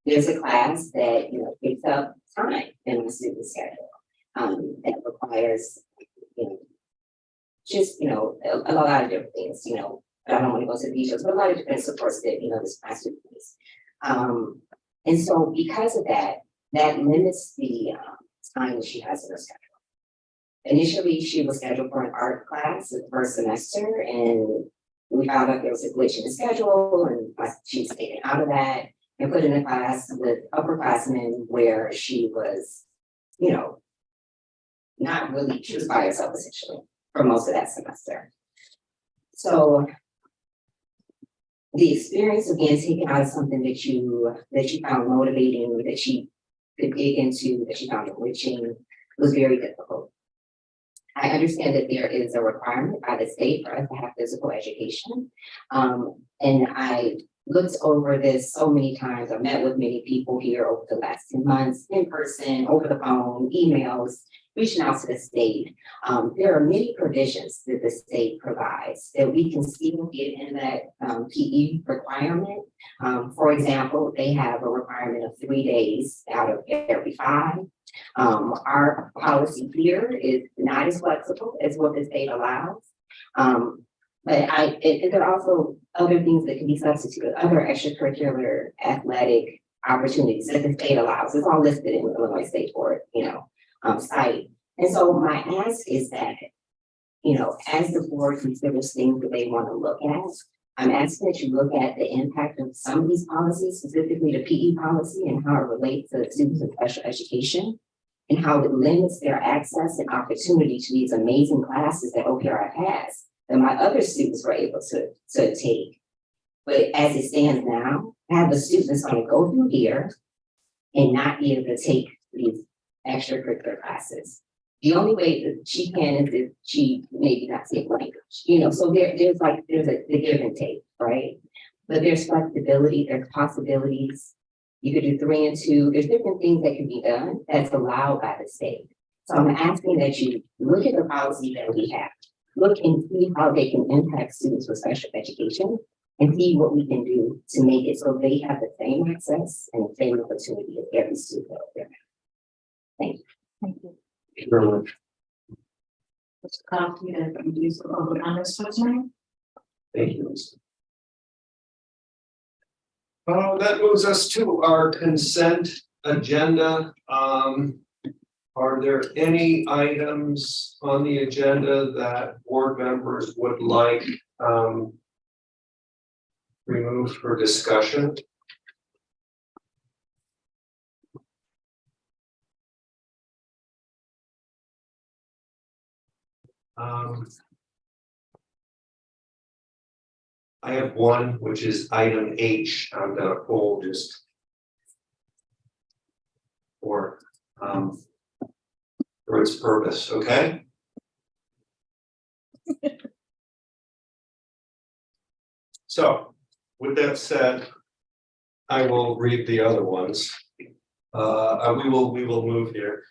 there's a class that picks up time in the student schedule that requires a lot of different things. I don't want to go into the details, but a lot of different supports that this class needs. And so because of that limits the time that she has in her schedule. Initially, she was scheduled for an art class the first semester, and we found out there was a glitch in the schedule and she was taken out of that and put in a class with upperclassmen where she was, you know, not really, she was by herself essentially for most of that semester. So the experience of being taken out of something that you found motivating, that you could dig into, that you found enriching, was very difficult. I understand that there is a requirement by the state for us to have physical education. And I looked over this so many times. I've met with many people here over the last 10 months, in person, over the phone, emails, reaching out to the state. There are many provisions that the state provides that we can still get in that PE requirement. For example, they have a requirement of 3 days out of every 5. Our policy here is not as flexible as what the state allows. But there are also other things that can be substituted, other extracurricular athletic opportunities that the state allows. It's all listed in the Illinois State Board, site. And so my ask is that, as the board considers things that they want to look at, I'm asking that you look at the impact of some of these policies, specifically the PE policy and how it relates to students in special education and how it limits their access and opportunity to these amazing classes that OPRF has that my other students were able to take. But as it stands now, I have a student that's going to go through here and not be able to take these extracurricular classes. The only way that she can is if she maybe not speak language, so there's the give and take, right? But there's flexibility, there's possibilities. You could do 3 and 2. There's different things that can be done that's allowed by the state. So I'm asking that you look at the policy that we have, look and see how they can impact students with special education and see what we can do to make it so they have the same access and the same opportunity as every student out there. Thank you. Thank you. Thank you very much. Mr. Coffey, you have introduced the public on this testimony. Thank you, Lisa. That moves us to our consent agenda. Are there any items on the agenda that board members would like removed for discussion? I have one, which is item H. I'm gonna pull just for its purpose, okay? So, with that said, I will read the other ones. We will move here.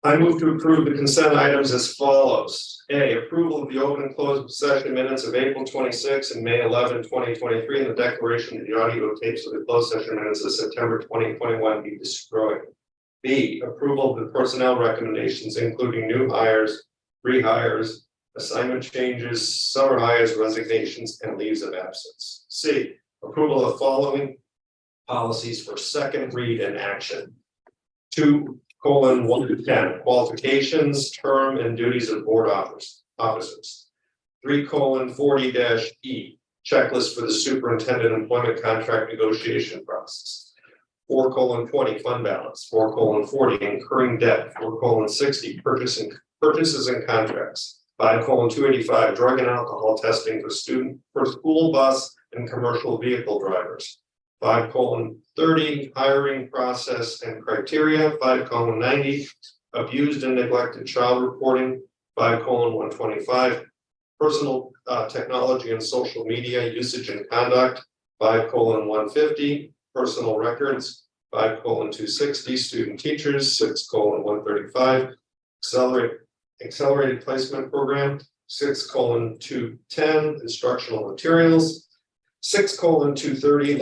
I move to approve the consent items as follows. A, approval of the open and closed session minutes of April 26 and May 11, 2023, and the declaration that the audio tapes of the closed session minutes of September 2021 be destroyed. B, approval of the personnel recommendations, including new hires, rehires, assignment changes, summer hires, resignations, and leaves of absence. C, approval of following policies for second read and action. 2:1 to 10, qualifications, term, and duties of board officers. 3:40-E, checklist for the superintendent employment contract negotiation process. 4:20, fund balance. 4:40, incurring debt. 4:60, purchases and contracts. 5:285, drug and alcohol testing for school bus and commercial vehicle drivers. 5:30, hiring process and criteria. 5:90, abused and neglected child reporting. 5:125, personal technology and social media usage and conduct. 5:150, personal records. 5:260, student teachers. 6:135, accelerated placement program. 6:210, instructional materials. 6:230,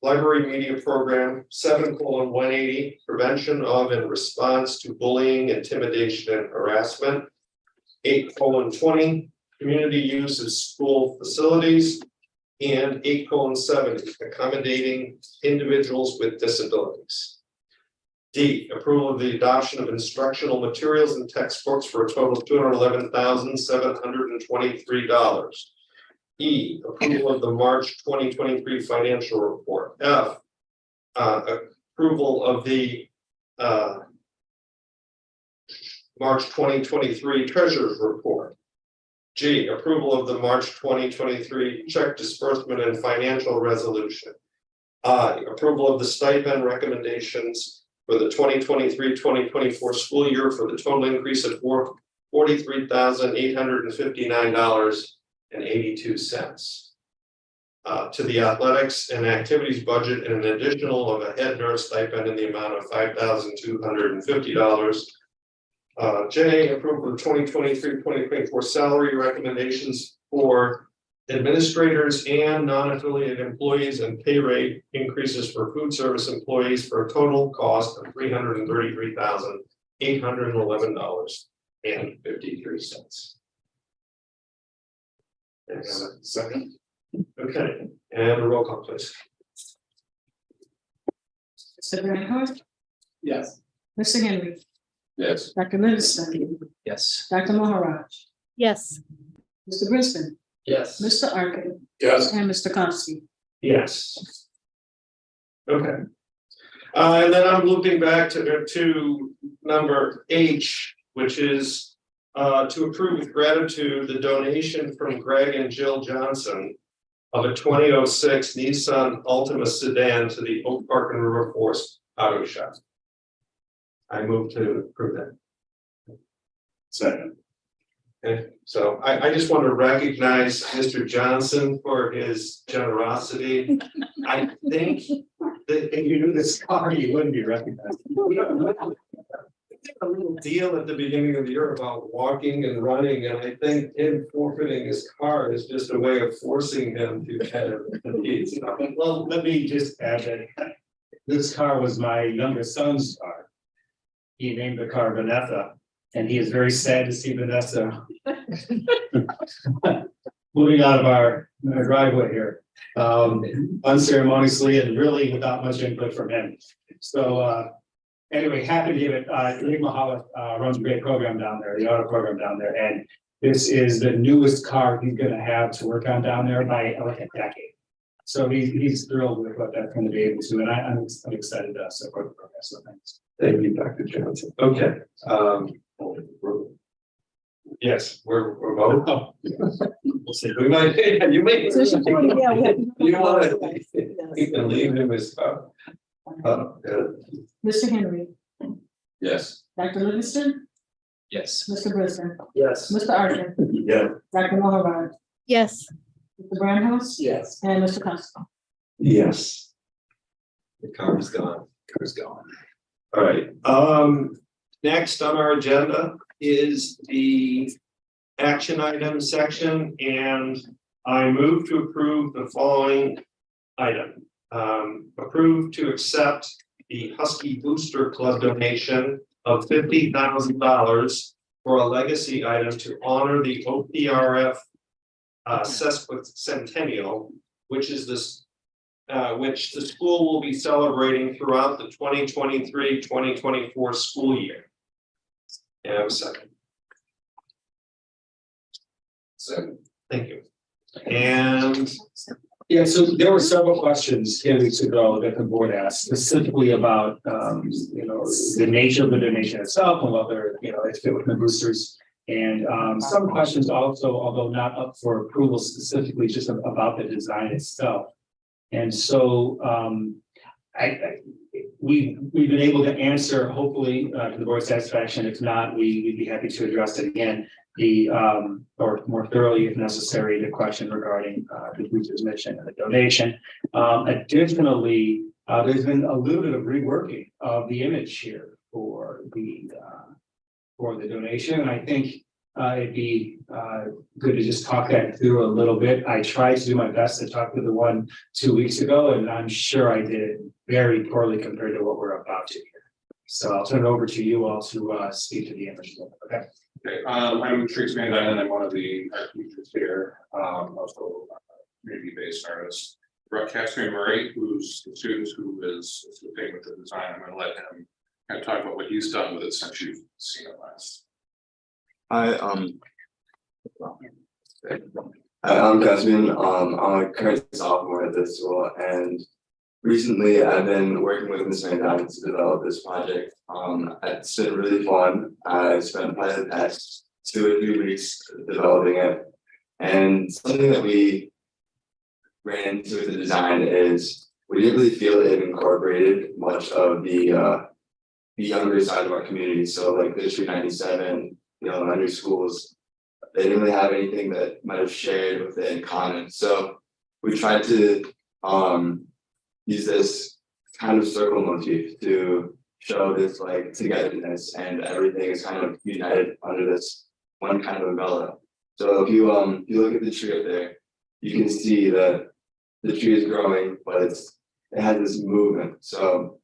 library media program. 7:180, prevention of and response to bullying, intimidation, and harassment. 8:20, community use of school facilities. And 8:70, accommodating individuals with disabilities. D, approval of the adoption of instructional materials and textbooks for a total of $211,723. E, approval of the March 2023 financial report. F, approval of the March 2023 treasurer's report. G, approval of the March 2023 check disbursement and financial resolution. I, approval of the stipend recommendations for the 2023-2024 school year for the total increase of $43,859.82. To the athletics and activities budget and an additional of a head nurse stipend in the amount of $5,250. J, approval of 2023-2024 salary recommendations for administrators and non-affiliated employees and pay rate increases for food service employees for a total cost of $333,811.53. And a second. Okay, and a roll call, please. Mr. Bernhardt, Yes. Mr. Henry, Yes. Dr. Livingston, Yes. Dr. Maharaj, Yes. Mr. Brisbane, Yes. Mr. Arkin, Yes. and Mr. Constantine. Yes. Okay. And then I'm looping back to number H, which is to approve with gratitude the donation from Greg and Jill Johnson of a 2006 Nissan Altima sedan to the Oak Park and River Forest Auto Shop. I move to approve that. Second. Okay, so I just want to recognize Mr. Johnson for his generosity. I think that If you knew this car, you wouldn't be recognized. a little deal at the beginning of the year about walking and running, and I think him forfeiting his car is just a way of forcing him to kind of compete. Well, let me just add that this car was my youngest son's car. He named the car Vanessa, and he is very sad to see Vanessa moving out of our driveway here, unceremoniously and really without much input from him. So, anyway, happy to give it, Rick Mahala, runs a great program down there, the auto program down there, and this is the newest car he's gonna have to work on down there by like a decade. So he's thrilled with what that's gonna be able to, and I'm excited to support the program, so thanks. Thank you, Dr. Johnson. Okay. Yes, we're both. Oh. We'll see. We might, you may. You want to, you can leave him as. Mr. Henry, Yes. Dr. Livingston, Yes. Mr. Brisbane, Yes. Mr. Arkin, Yeah. Dr. Maharaj, Yes. Mr. Brownhouse, Yes. and Mr. Constantine. Yes. The car is gone. Car's gone. All right, next on our agenda is the action item section, and I move to approve the following item. Approve to accept the Husky Booster Club donation of $50,000 for a legacy item to honor the OPRF sesquicentennial, which is this which the school will be celebrating throughout the 2023-2024 school year. And I have a second. Second. Thank you. And Yeah, so there were several questions 10 weeks ago that the board asked specifically about, the nature of the donation itself and whether, it's fit with the boosters. And some questions also, although not up for approval specifically, just about the design itself. And so we've been able to answer, hopefully, to the board's satisfaction. If not, we'd be happy to address it again. Or more thoroughly, if necessary, the question regarding the boosters mission and the donation. Additionally, there's been a little bit of reworking of the image here for the donation. And I think it'd be good to just talk that through a little bit. I tried to do my best to talk to the one 2 weeks ago, and I'm sure I did it very poorly compared to what we're about to hear. So I'll turn it over to you all to speak to the image. Okay. Okay, I'm Trace Van Dyne, I'm one of the art teachers here, also community-based artist. Brett Catherine Murray, who's the student who is assisting with the design, I'm gonna let him kind of talk about what he's done with it since you've seen it last. I'm Caspian. I'm a current sophomore at this school, and recently I've been working with Ms. Van to develop this project. It's been really fun. I spent probably the past 2 or 3 weeks developing it, and something that we ran into with the design is we didn't really feel it incorporated much of the younger side of our community. So like the District 97, the elementary schools, they didn't really have anything that might have shared with it in common. So we tried to use this kind of circle motif to show this like togetherness, and everything is kind of united under this one kind of umbrella. So if you look at the tree up there, you can see that the tree is growing, but it has this movement. So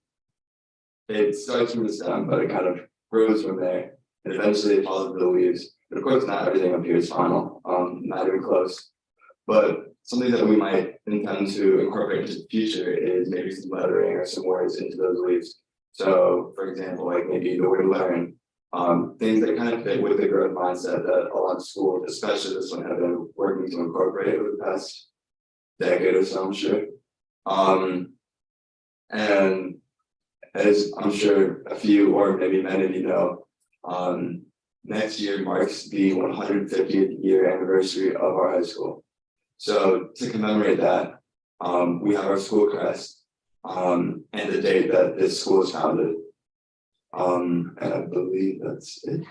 it starts from the stem, but it kind of grows from there, and eventually it follows the leaves. But of course, not everything up here is final, not even close. But something that we might intend to incorporate into the future is maybe some lettering or some words into those leaves. So, for example, like maybe the word learn, things that kind of fit with the growth mindset that a lot of schools, especially this one, have been working to incorporate over the past decade or so, I'm sure. And as I'm sure a few or maybe many of you know, next year marks the 150th year anniversary of our high school. So to commemorate that, we have our school crest and the date that this school was founded. And I believe that's it.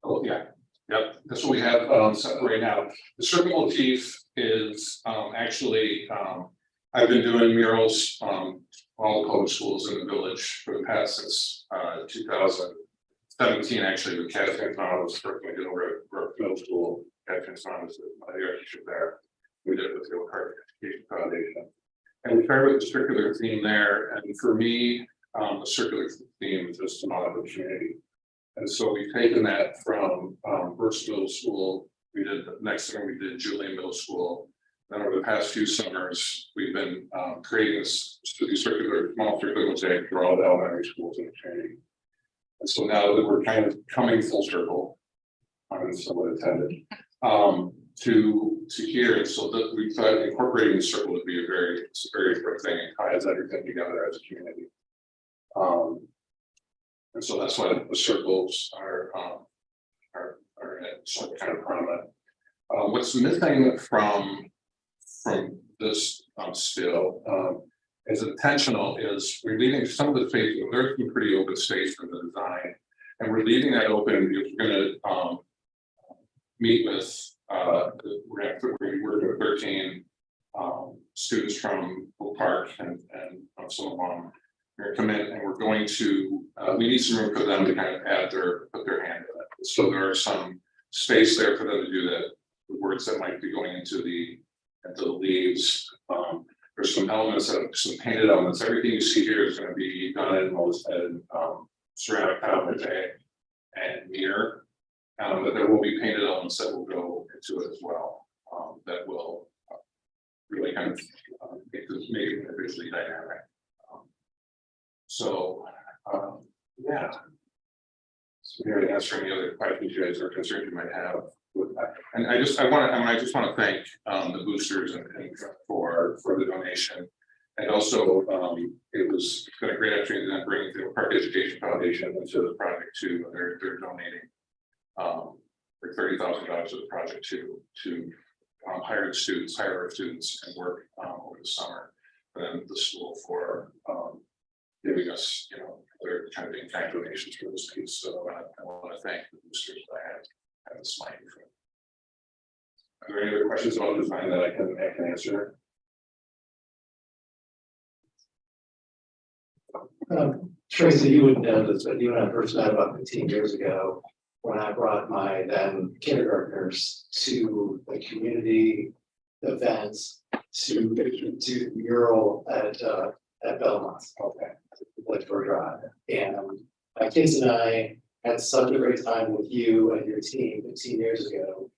Oh, yeah. Yep, that's what we have set right now. The circle motif is actually I've been doing murals all the public schools in the village for the past since 2017, actually, with Catherine was working over at Brook Middle School. Catherine was the art teacher there. We did it with the Oak Park Education Foundation. And we started with the circular theme there. And for me, the circular theme is just an opportunity. And so we've taken that from First Middle School. We did the next thing we did Julian Middle School. Then over the past few summers, we've been creating this circular mosaic for all the elementary schools in the community. And so now that we're kind of coming full circle, I'm somewhat intended, to here, and so that we thought incorporating the circle would be a very important thing. It ties everything together as a community. And so that's why the circles are kind of prominent. What's missing from this still is intentional is we're leaving some of the space. There's some pretty open space from the design, and we're leaving that open. We're going to meet with we're working with 13 students from Oak Park and some of them. We're going to come in and we're going to we need some room for them to kind of put their hand in it. So there's some space there for them to do that. The words that might be going into the leaves. There's some elements some painted elements. Everything you see here is going to be done in ceramic tile and mirror. But there will be painted elements that will go into it as well. That will really kind of make it more visually dynamic. Yeah. So here to answer any other questions you guys or concerns you might have with that. And I just want to thank the boosters and for the donation. And also it's been a great opportunity to bring the Park Education Foundation into the project too. They're donating for $30,000 of the project to hire our students and work over the summer. And the school for giving us, their kind of in-kind donations for this piece. So I want to thank the boosters that I have this money for. Are there any other questions about design that I can answer? Tracy, you would know this, but you and I first met about 15 years ago when I brought my then kindergartners to the community events to the mural at Belmont. Okay. For Drive. And my kids and I had such a great time with you and your team 15 years ago.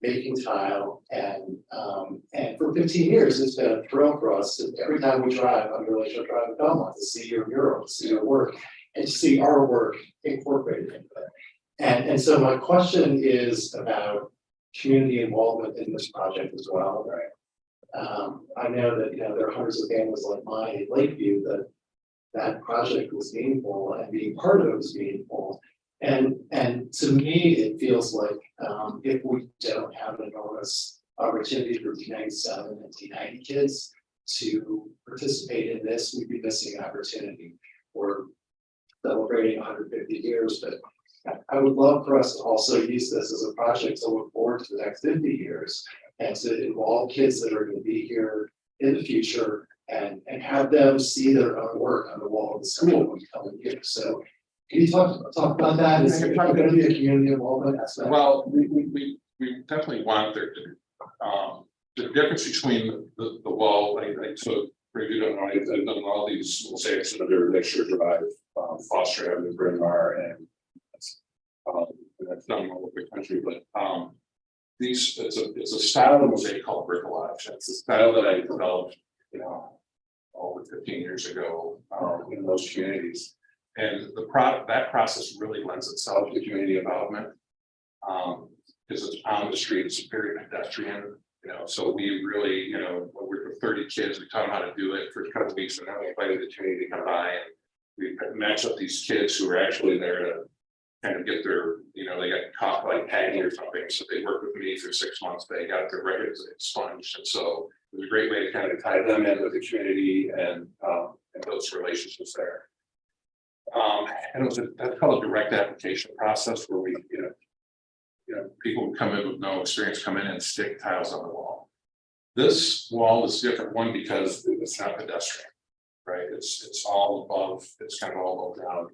making tile, and for 15 years, it's been a thrill for us. And every time we drive on Relational Drive in Belmont, to see your mural, to see your work, and to see our work incorporated into it. And so my question is about community involvement in this project as well, right? I know that, there are hundreds of families like mine in Lakeview that project was meaningful, and being part of it was meaningful. And to me, it feels like, if we don't have an enormous opportunity for D97 and D90 kids to participate in this, we'd be missing an opportunity. We're celebrating 150 years, but I would love for us to also use this as a project to look forward to the next 50 years and to involve kids that are going to be here in the future and have them see their own work on the wall of the school when we come in here. So can you talk about that? Is there going to be a community involvement aspect? Well, we definitely want there to, the difference between the wall, I took, for you don't know, I've done all these mosaics under Lakeshore Drive, Foster Avenue, Bryn Mawr, and I've done all over the country, but it's a style of mosaic called bricolage. It's a style that I developed, over 15 years ago in those communities. And that process really lends itself to community involvement. Because it's on the street, it's very pedestrian, so we really, when we're with 30 kids, we taught them how to do it for a couple of weeks, and then we invited the community to come by and we match up these kids who are actually there to kind of get their, they got caught by tagging or something, so they worked with me for 6 months, they got their records expunged, and so it was a great way to kind of tie them in with the community and build some relationships there. And that's called a direct application process where we, people who come in with no experience come in and stick tiles on the wall. This wall is different, one, because it's not pedestrian, right? It's all above, it's kind of all above ground.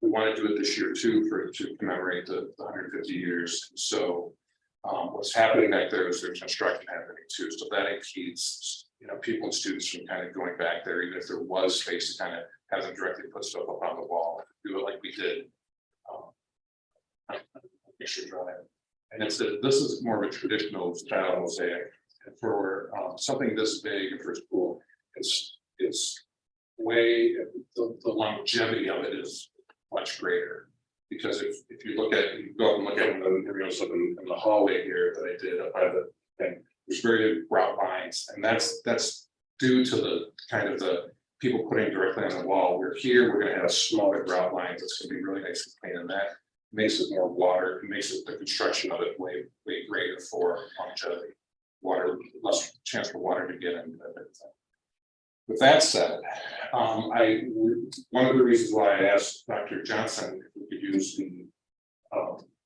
We want to do it this year too, to commemorate the 150 years. So what's happening back there is there's construction happening too. So that impedes, people and students from kind of going back there, even if there was space to kind of have them directly put stuff up on the wall, do it like we did. And this is more of a traditional style mosaic. And for something this big and for school, it's way, the longevity of it is much greater. Because if you look at, you go and look at in the hallway here that I did up by the thing, there's very grout lines, and that's due to the kind of the people putting directly on the wall. We're here, we're going to have smaller grout lines. It's going to be really nice and clean, and that makes it more water. It makes it the construction of it way greater for longevity. Water, less chance for water to get in. With that said, one of the reasons why I asked Dr. Johnson if we could use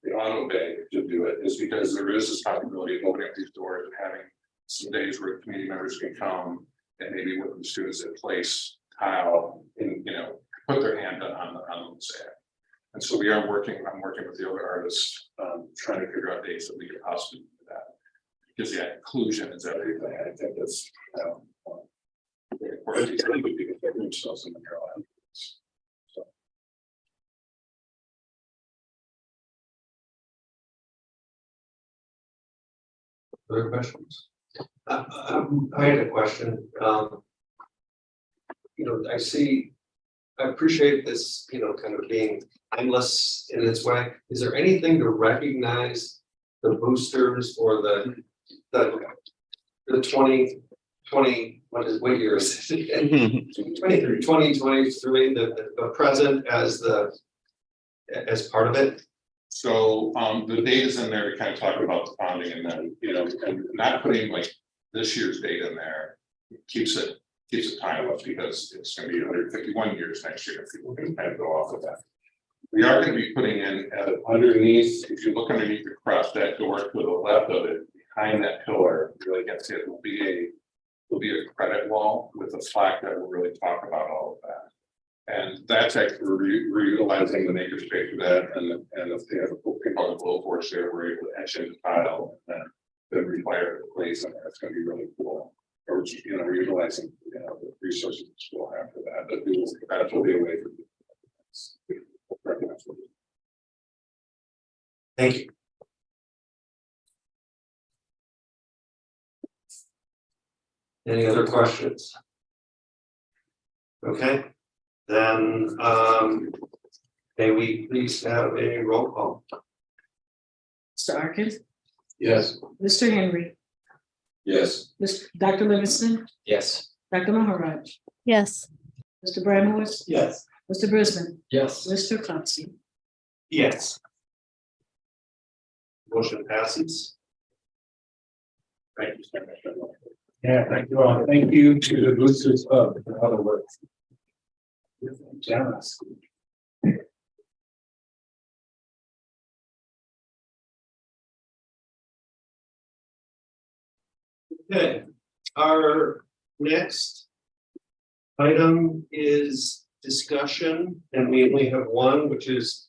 the auto bay to do it is because there is this possibility of opening up these doors and having some days where community members can come and maybe with the students in place tile and put their hand on the mosaic. And so I'm working with the other artists, trying to figure out days that we could possibly do that. Because inclusion is everything. I think that's very important. People get themselves in the Carolina. So. Other questions? I had a question. I appreciate this, kind of being timeless in its way. Is there anything to recognize the boosters or the 2020, what year is it? 2023, the present as part of it? So the date is in there to kind of talk about the founding, and then and not putting like this year's date in there keeps it timeless, because it's going to be 151 years next year if people can kind of go off of that. We are going to be putting in underneath, if you look underneath the crust, that door to the left of it, behind that pillar, you really get to see it, will be a credit wall with a plaque that will really talk about all of that. And that's actually, we're utilizing the makerspace for that, and if they have a people on the blowboards there, we're able to etch in the tile and then require the place, and that's going to be really cool. Or we're utilizing the resources the school have for that, but that will be a way for Thank you. Any other questions? Okay, then, may we please have a roll call? Mr. Arkin, Yes. Mr. Henry, Yes. Dr. Livingston, Yes. Dr. Maharaj, Yes. Mr. Bramwitz, Yes. Mr. Brisbane, Yes. Mr. Clancy. Yes. Motion passes. Thank you, Senator. Yeah, thank you all. Thank you to the Boosters Club for all the work. Generous. Okay, our next item is discussion, and we only have one, which is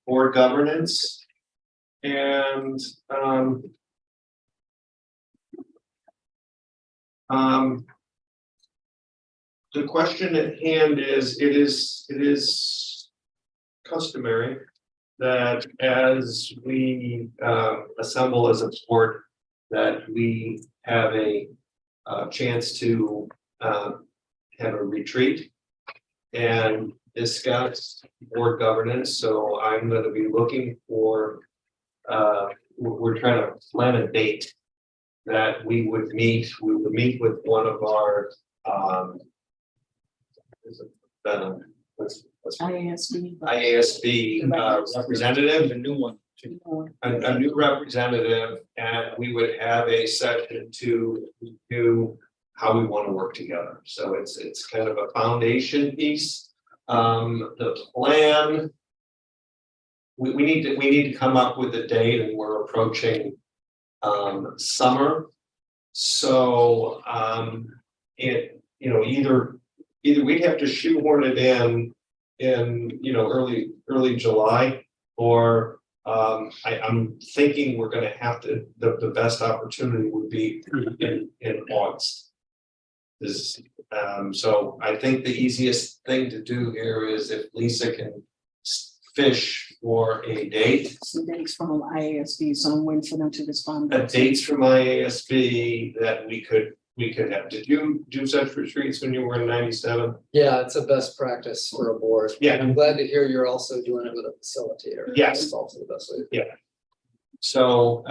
board governance. And the question at hand is, it is customary that as we assemble as a board, that we have a chance to have a retreat and discuss board governance. So I'm going to be looking for, we're trying to plan a date that we would meet with one of our IASB representative, A new one. a new representative, and we would have a session to do how we want to work together. So it's kind of a foundation piece. The plan, we need to come up with a date, and we're approaching summer. So either we'd have to shoehorn it in early July, or I'm thinking we're going to have to, the best opportunity would be in August. So I think the easiest thing to do here is if Lisa can fish for a date. Some dates from IASB, so I'm waiting for them to respond. Dates from IASB that we could have. Did you do such retreats when you were in 97? Yeah, it's a best practice for a board. Yeah. And I'm glad to hear you're also doing it with a facilitator. Yes. That's also the best way. Yeah. So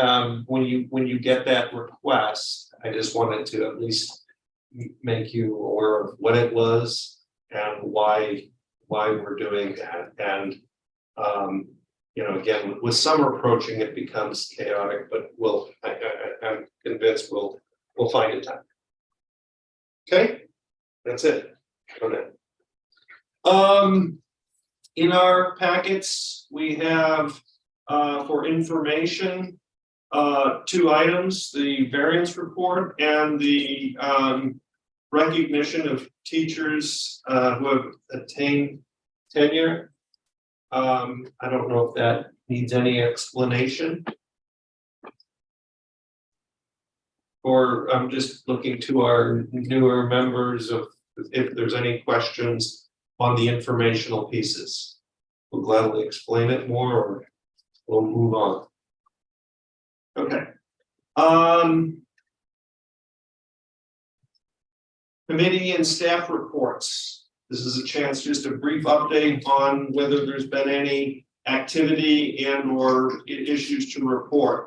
when you get that request, I just wanted to at least make you aware of what it was and why we're doing that. And again, with summer approaching, it becomes chaotic, but I'm convinced we'll find a time. Okay, that's it. Okay. In our packets, we have for information, 2 items, the variance report and the recognition of teachers who have attained tenure. I don't know if that needs any explanation. Or I'm just looking to our newer members of if there's any questions on the informational pieces. We'll gladly explain it more, or we'll move on. Okay. Committee and staff reports. This is a chance, just a brief update on whether there's been any activity and or issues to report.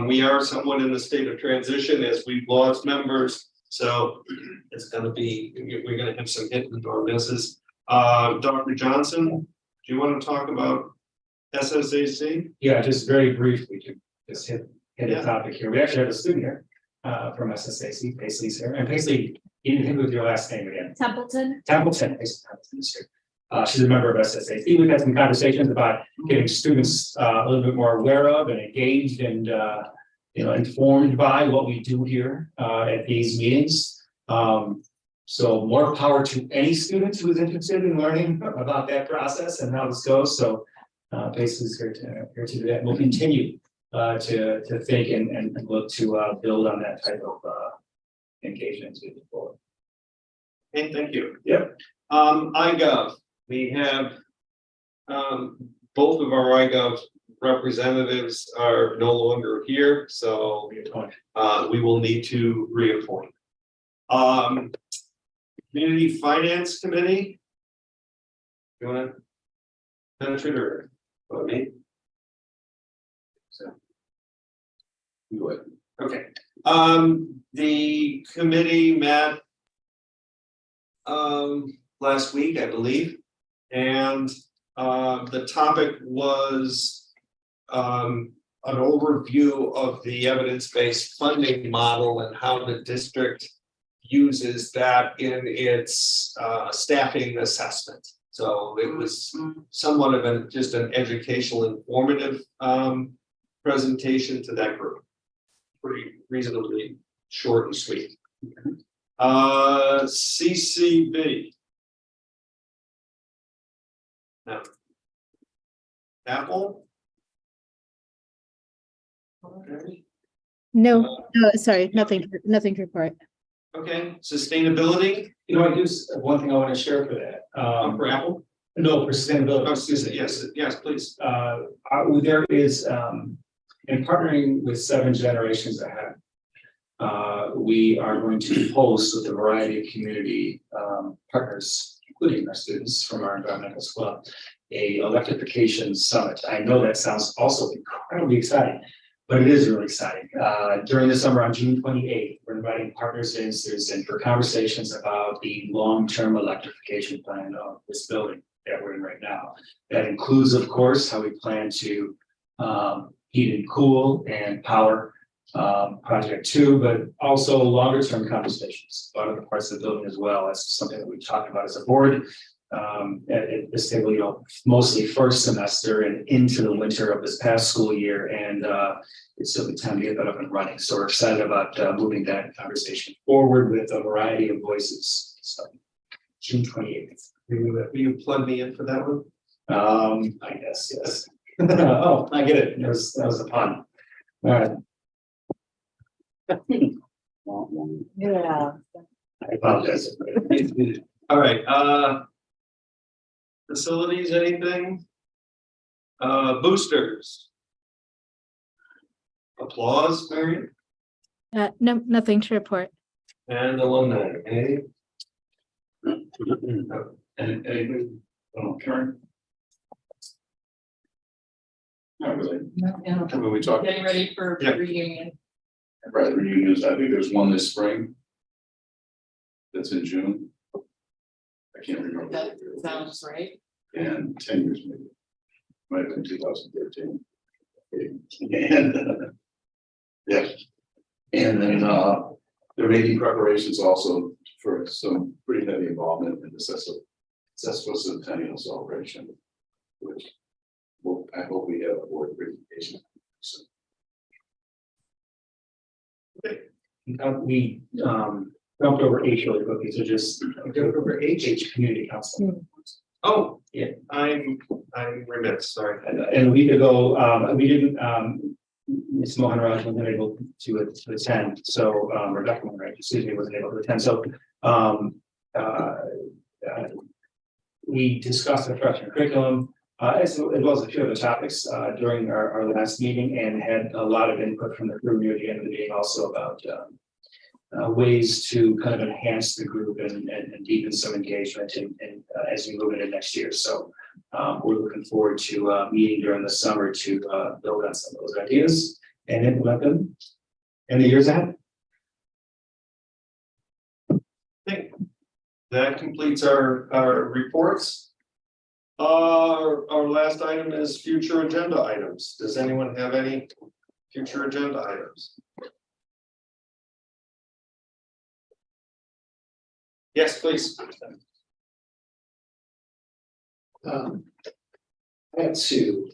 We are somewhat in the state of transition as we've lost members, so it's going to be, we're going to have some hit and or misses. Dr. Johnson, do you want to talk about SSAC? Yeah, just very briefly to just hit a topic here. We actually have a student here from SSAC, Paisley's here, and Paisley, you didn't hit with your last name again. Templeton. Templeton, Paisley Templeton's here. She's a member of SSAC. We've had some conversations about getting students a little bit more aware of and engaged and informed by what we do here at these meetings. So more power to any student who is interested in learning about that process and how this goes. So Paisley's here to do that. We'll continue to think and look to build on that type of engagement moving forward. Okay, thank you. Yep. iGov. We have both of our iGov representatives are no longer here, so we will need to reappoint. Community Finance Committee. You wanna penetrate or what, me? So. You would, okay, the committee met. Last week, I believe, and the topic was an overview of the evidence-based funding model and how the district uses that in its staffing assessment. So it was somewhat of just an educational, informative presentation to that group. Pretty reasonably short and sweet. CCB. No. Apple? Okay. No, sorry, nothing to report. Okay, sustainability? You know, I do, one thing I want to share for that. For Apple? No, for sustainability. Oh, excuse me, yes, please. There is, in partnering with 7 Generations Ahead, we are going to host with a variety of community partners, including our students from our environmental club, a electrification summit. I know that sounds also incredibly exciting, but it is really exciting. During the summer on June 28th, we're inviting partners and students in for conversations about the long-term electrification plan of this building that we're in right now. That includes, of course, how we plan to heat and cool and power project 2, but also longer term conversations about other parts of the building as well. That's something that we talked about as a board at this table, you know, mostly first semester and into the winter of this past school year, and it's certainly time to get that up and running. So we're excited about moving that conversation forward with a variety of voices. So June 28th. Will you plug me in for that one? I guess, yes. Oh, I get it. That was a pun. All right. Yeah. I apologize. All right, facilities, anything? Boosters. Applause, Mary, No, nothing to report. and alumni, anything? And anything, Karen? Not really. When we talk. Getting ready for Yeah. reunion. Right, reunions, I think there's one this spring. That's in June. I can't remember. That sounds right. And 10 years maybe. Might have been 2013. And yeah. And then they're making preparations also for some pretty heavy involvement in the successful centennial celebration. Which I hope we have a board presentation. So. We jumped over H really quickly, so just Jumped over H? Community Council. Oh, Yeah. I'm remiss, sorry. And a week ago, we didn't, Ms. Mohan Raj wasn't able to attend, so, Rebecca Mohan Raj, excuse me, wasn't able to attend, so, we discussed the freshman curriculum, as well as a few other topics, during our last meeting, and had a lot of input from the group near the end of the meeting also about, ways to kind of enhance the group and deepen some engagement and as we move into next year. So we're looking forward to meeting during the summer to build on some of those ideas and implement them in the years ahead. Okay. That completes our reports. Our last item is future agenda items. Does anyone have any future agenda items? Yes, please. I have 2.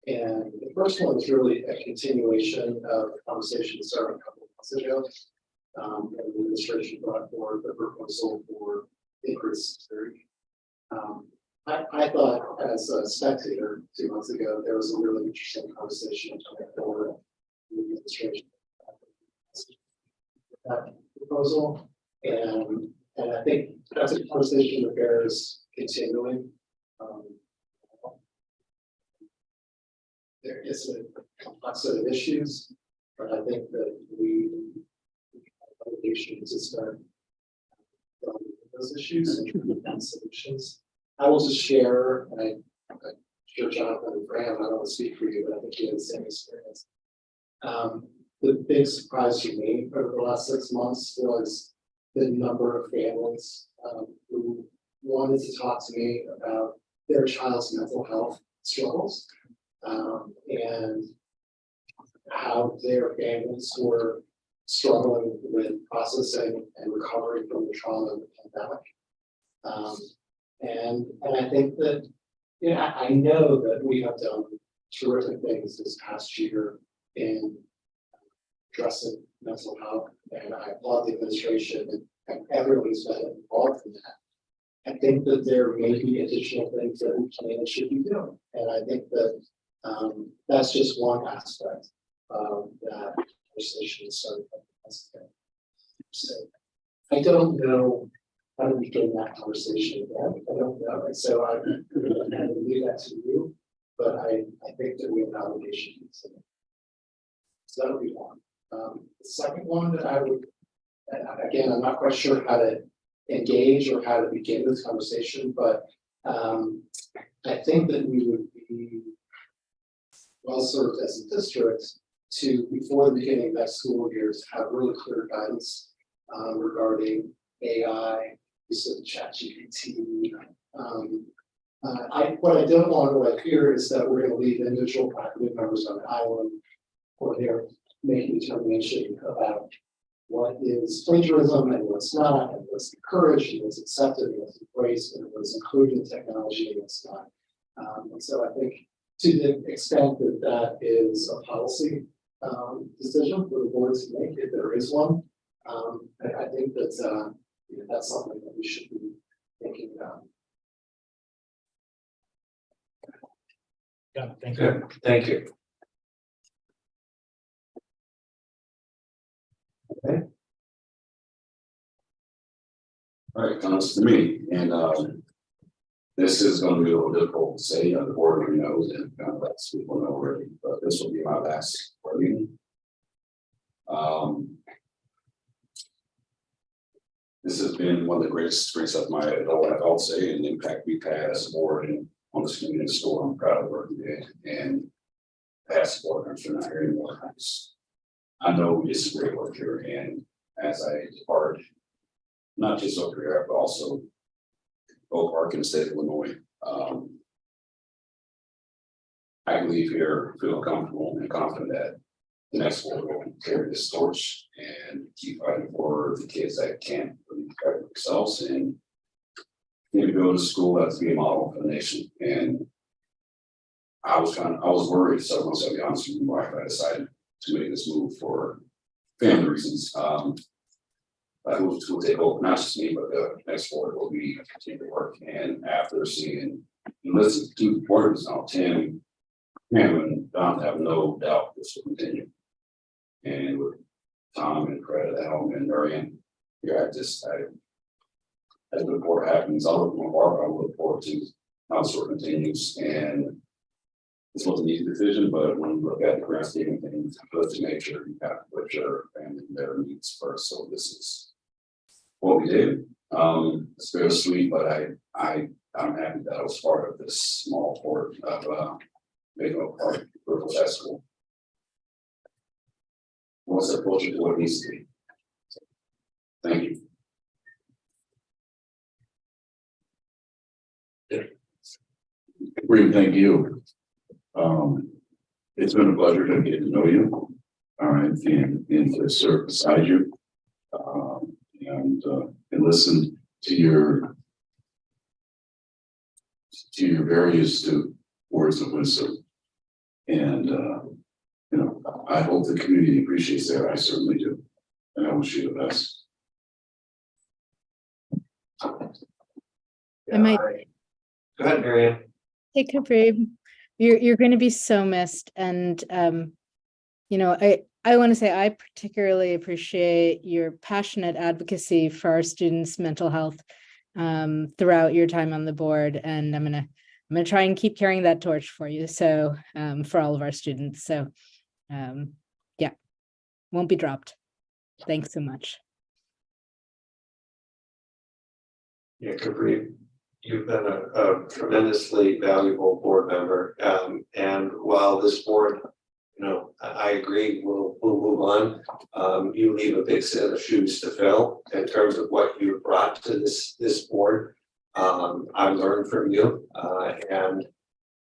And the first one is really a continuation of the conversation started a couple of months ago. And the administration brought forward the proposal for increased security. I thought as a spectator 2 months ago, there was a really interesting conversation coming forward with the administration. That proposal, and I think that's a conversation that bears continuing. There is a complex set of issues, but I think that we have obligation to start those issues and trying to find solutions. I will just share, and I'm sure Jonathan and Graham, I don't want to speak for you, but I think you had the same experience. The big surprise for me over the last 6 months was the number of families who wanted to talk to me about their child's mental health struggles and how their families were struggling with processing and recovering from the trauma of the pandemic. And I think that, you know, I know that we have done terrific things this past year in addressing mental health, and I applaud the administration and everyone who's been involved in that. I think that there may be additional things that we can and should be doing, and I think that that's just one aspect of that conversation. So I don't know how to begin that conversation again. I don't know, and so I'm going to leave that to you. But I think that we have an obligation to do. So that'll be one. The second one that I would, again, I'm not quite sure how to engage or how to begin this conversation, but I think that we would be well served as a district to, before the beginning of next school year, to have really clear guidance regarding AI, use of ChatGPT. What I don't want to like here is that we're going to leave individual faculty members on the island or they're making determination about what is plagiarism and what's not, and what's encouraged and what's accepted and what's embraced and what's included in technology and what's not. And so I think to the extent that that is a policy decision for the boards to make, if there is one, I think that you know, that's something that we should be thinking about. Yeah, thank you. Thank you. Okay. All right, comes to me, and this is going to be a little difficult to say. The board already knows, and lets people know already, but this will be my last board meeting. This has been one of the greatest experiences of my adult life, I'll say, and the impact we've had as a board and on this community school. I'm proud of what we did, and past board members are not here anymore. I know we did some great work here, and as I depart, not just over here, but also Oak Park in the state of Illinois, I can leave here feeling comfortable and confident that the next board will carry this torch and keep fighting for the kids that can't really fight for themselves and maybe build a school that's be a model for the nation. And I was worried several months, I'll be honest with you, why I decided to make this move for family reasons. Who will take over, not just me, but the next board will be continuing to work. And after seeing and listening to board members now, Tim, Cameron, and Don, have no doubt this will continue. And with Tom and Fred at home and Marianne here, as the board happens, I'll look forward to how this work continues. And this wasn't an easy decision, but when you look at the grand scheme of things, you to make sure you have to put your family and their needs first. So this is what we did. It's bittersweet, but I'm happy that I was part of this small part of making a part of Purple High School. What's the approach to what it needs to be? Thank you. Green, thank you. It's been a pleasure to get to know you. All right, and to serve beside you. And listen to your various words of wisdom. And you know, I hope the community appreciates that. I certainly do. And I wish you the best. I might Go ahead, Marianne. take a break. You're going to be so missed, and you know, I want to say I particularly appreciate your passionate advocacy for our students' mental health throughout your time on the board, and I'm gonna try and keep carrying that torch for you. So for all of our students. So yeah, won't be dropped. Thanks so much. Yeah, Capri, you've been a tremendously valuable board member, and while this board, I agree, we'll move on. You leave a big set of shoes to fill in terms of what you brought to this board. I've learned from you, and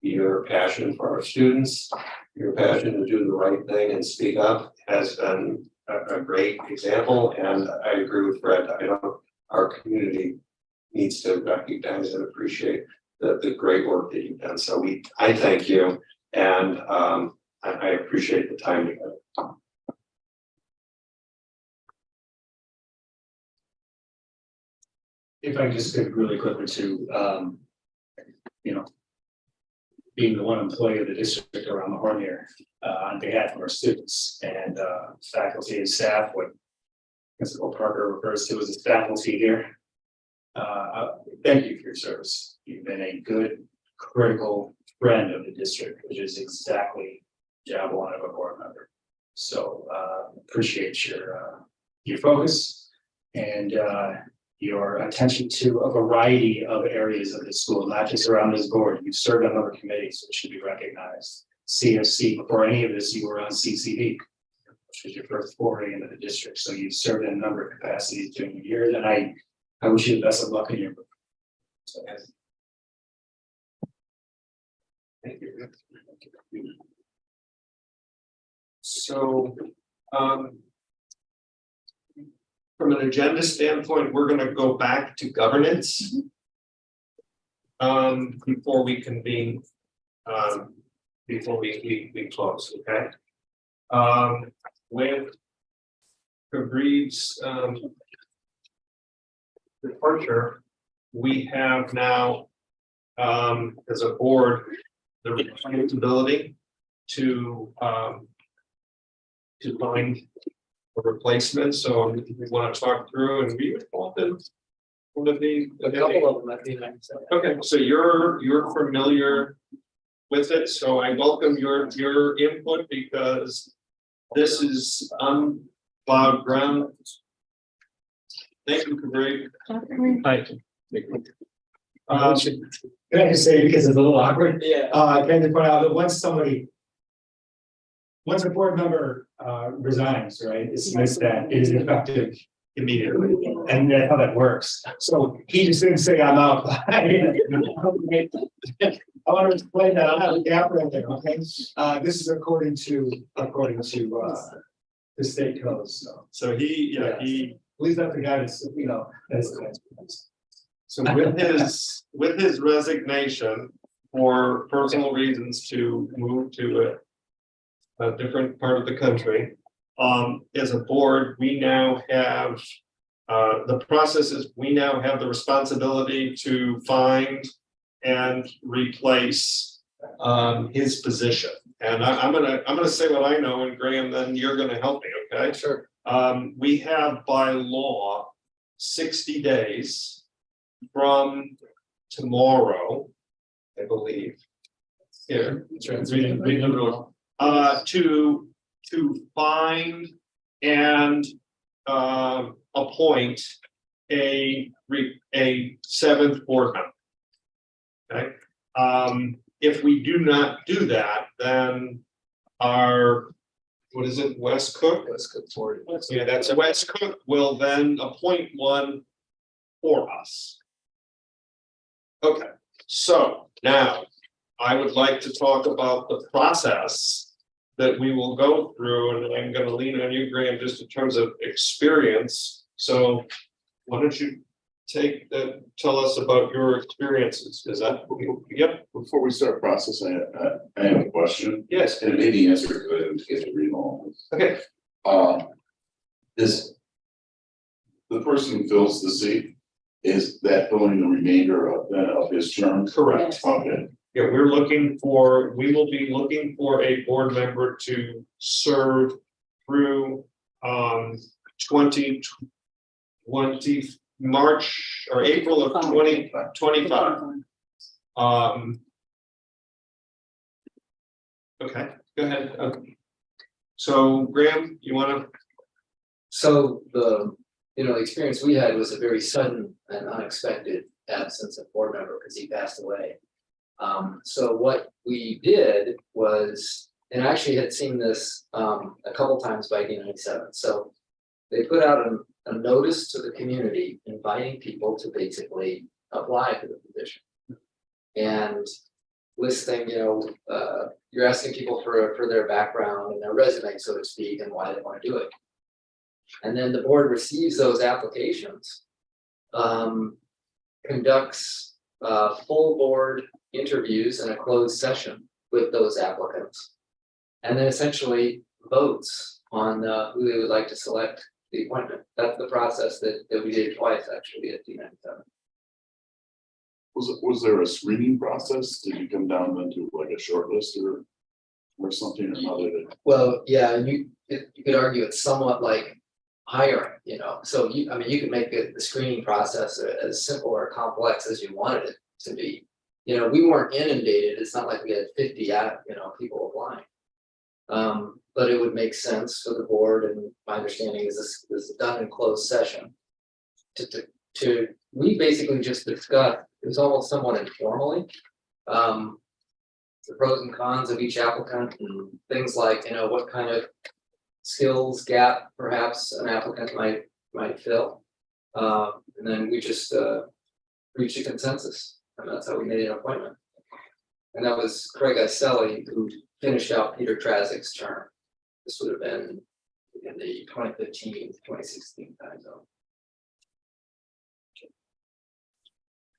your passion for our students, your passion to do the right thing and speak up has been a great example, and I agree with Fred. Our community needs to recognize and appreciate the great work that you've done. So I thank you, and I appreciate the time together. If I just could really quickly to, being the one employee of the district around the horn here, on behalf of our students and faculty and staff, what Principal Parker refers to as the faculty here. Thank you for your service. You've been a good, critical friend of the district, which is exactly job one of a board member. So appreciate your focus and your attention to a variety of areas of the school, not just around this board. You've served on other committees, which should be recognized. CFC, before any of this, you were on CCD, which was your first foray into the district. So you've served in a number of capacities during the years, and I wish you the best of luck in your book. So, Thank you. So, from an agenda standpoint, we're going to go back to governance before we convene, before we close, okay? With Cabri's departure, we have now, as a board, the responsibility to find a replacement. So we want to talk through, and we often one of the A couple of them at the next. okay. So you're familiar with it. So I welcome your input because this is unplowed ground. Thank you, Cabri. Thank you. Can I just say, because it's a little awkward? Yeah. Can I point out that once a board member resigns, right, dismiss that, it is effective immediately, and that's how that works. So he just didn't say I'm out. I want to explain that. I'll have a gap right there, okay? This is according to the state codes, So he at least that's the guidance, that's. So with his resignation for personal reasons to move to a different part of the country, as a board, we now have the process is we now have the responsibility to find and replace his position. And I'm gonna say what I know, and Graham, then you're gonna help me, okay? Sure. We have by law 60 days from tomorrow, I believe. Here, read the rule. To find and appoint a seventh board member. Okay. If we do not do that, then our what is it, West Cook? West Cook for it. Yeah, that's West Cook will then appoint one for us. Okay, so now I would like to talk about the process that we will go through, and I'm going to lean on you, Graham, just in terms of experience. So why don't you tell us about your experiences? Is that, yep. Before we start processing it, I have a question. Yes. And maybe answer to it to get to read all. Okay. Is the person who fills the seat, is that filling the remainder of his term? Correct. Okay. Yeah, we will be looking for a board member to serve through 2020 March or April of 2025. Okay, go ahead. So Graham, you want to? So the the experience we had was a very sudden and unexpected absence of board member because he passed away. So what we did was, and I actually had seen this a couple times by D97. So they put out a notice to the community inviting people to basically apply for the position. And listing, you're asking people for their background and their resume, so to speak, and why they want to do it. And then the board receives those applications, conducts full board interviews in a closed session with those applicants, and then essentially votes on who they would like to select the appointment. That's the process that we did twice actually at D97. Was there a screening process? Did you come down into like a short list or something, or how did it? Well, yeah, and you could argue it's somewhat like hiring, so you could make the screening process as simple or complex as you wanted it to be. We weren't inundated. It's not like we had 50 people applying. But it would make sense for the board, and my understanding is this was done in closed session. We basically just discussed, it was almost somewhat informally, the pros and cons of each applicant and things like, what kind of skills gap perhaps an applicant might fill. And then we just reached a consensus, and that's how we made an appointment. And that was Craig Iselli, who finished out Peter Trazik's term. This would have been in the 2015, 2016 time zone.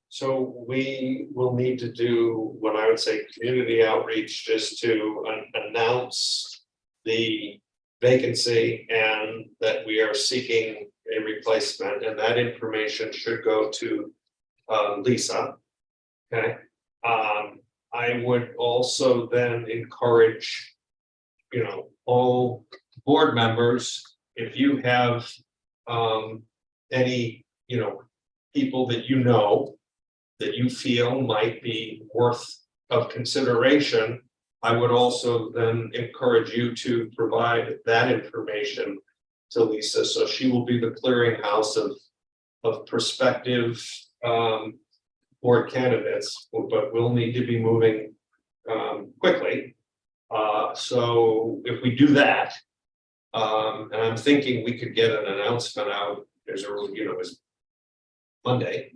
So we will need to do what I would say community outreach, just to announce the vacancy and that we are seeking a replacement, and that information should go to Lisa. Okay. I would also then encourage, all board members, if you have any, people that that you feel might be worth of consideration, I would also then encourage you to provide that information to Lisa, so she will be the clearinghouse of prospective board candidates, but we'll need to be moving quickly. So if we do that, and I'm thinking we could get an announcement out as early, as Monday.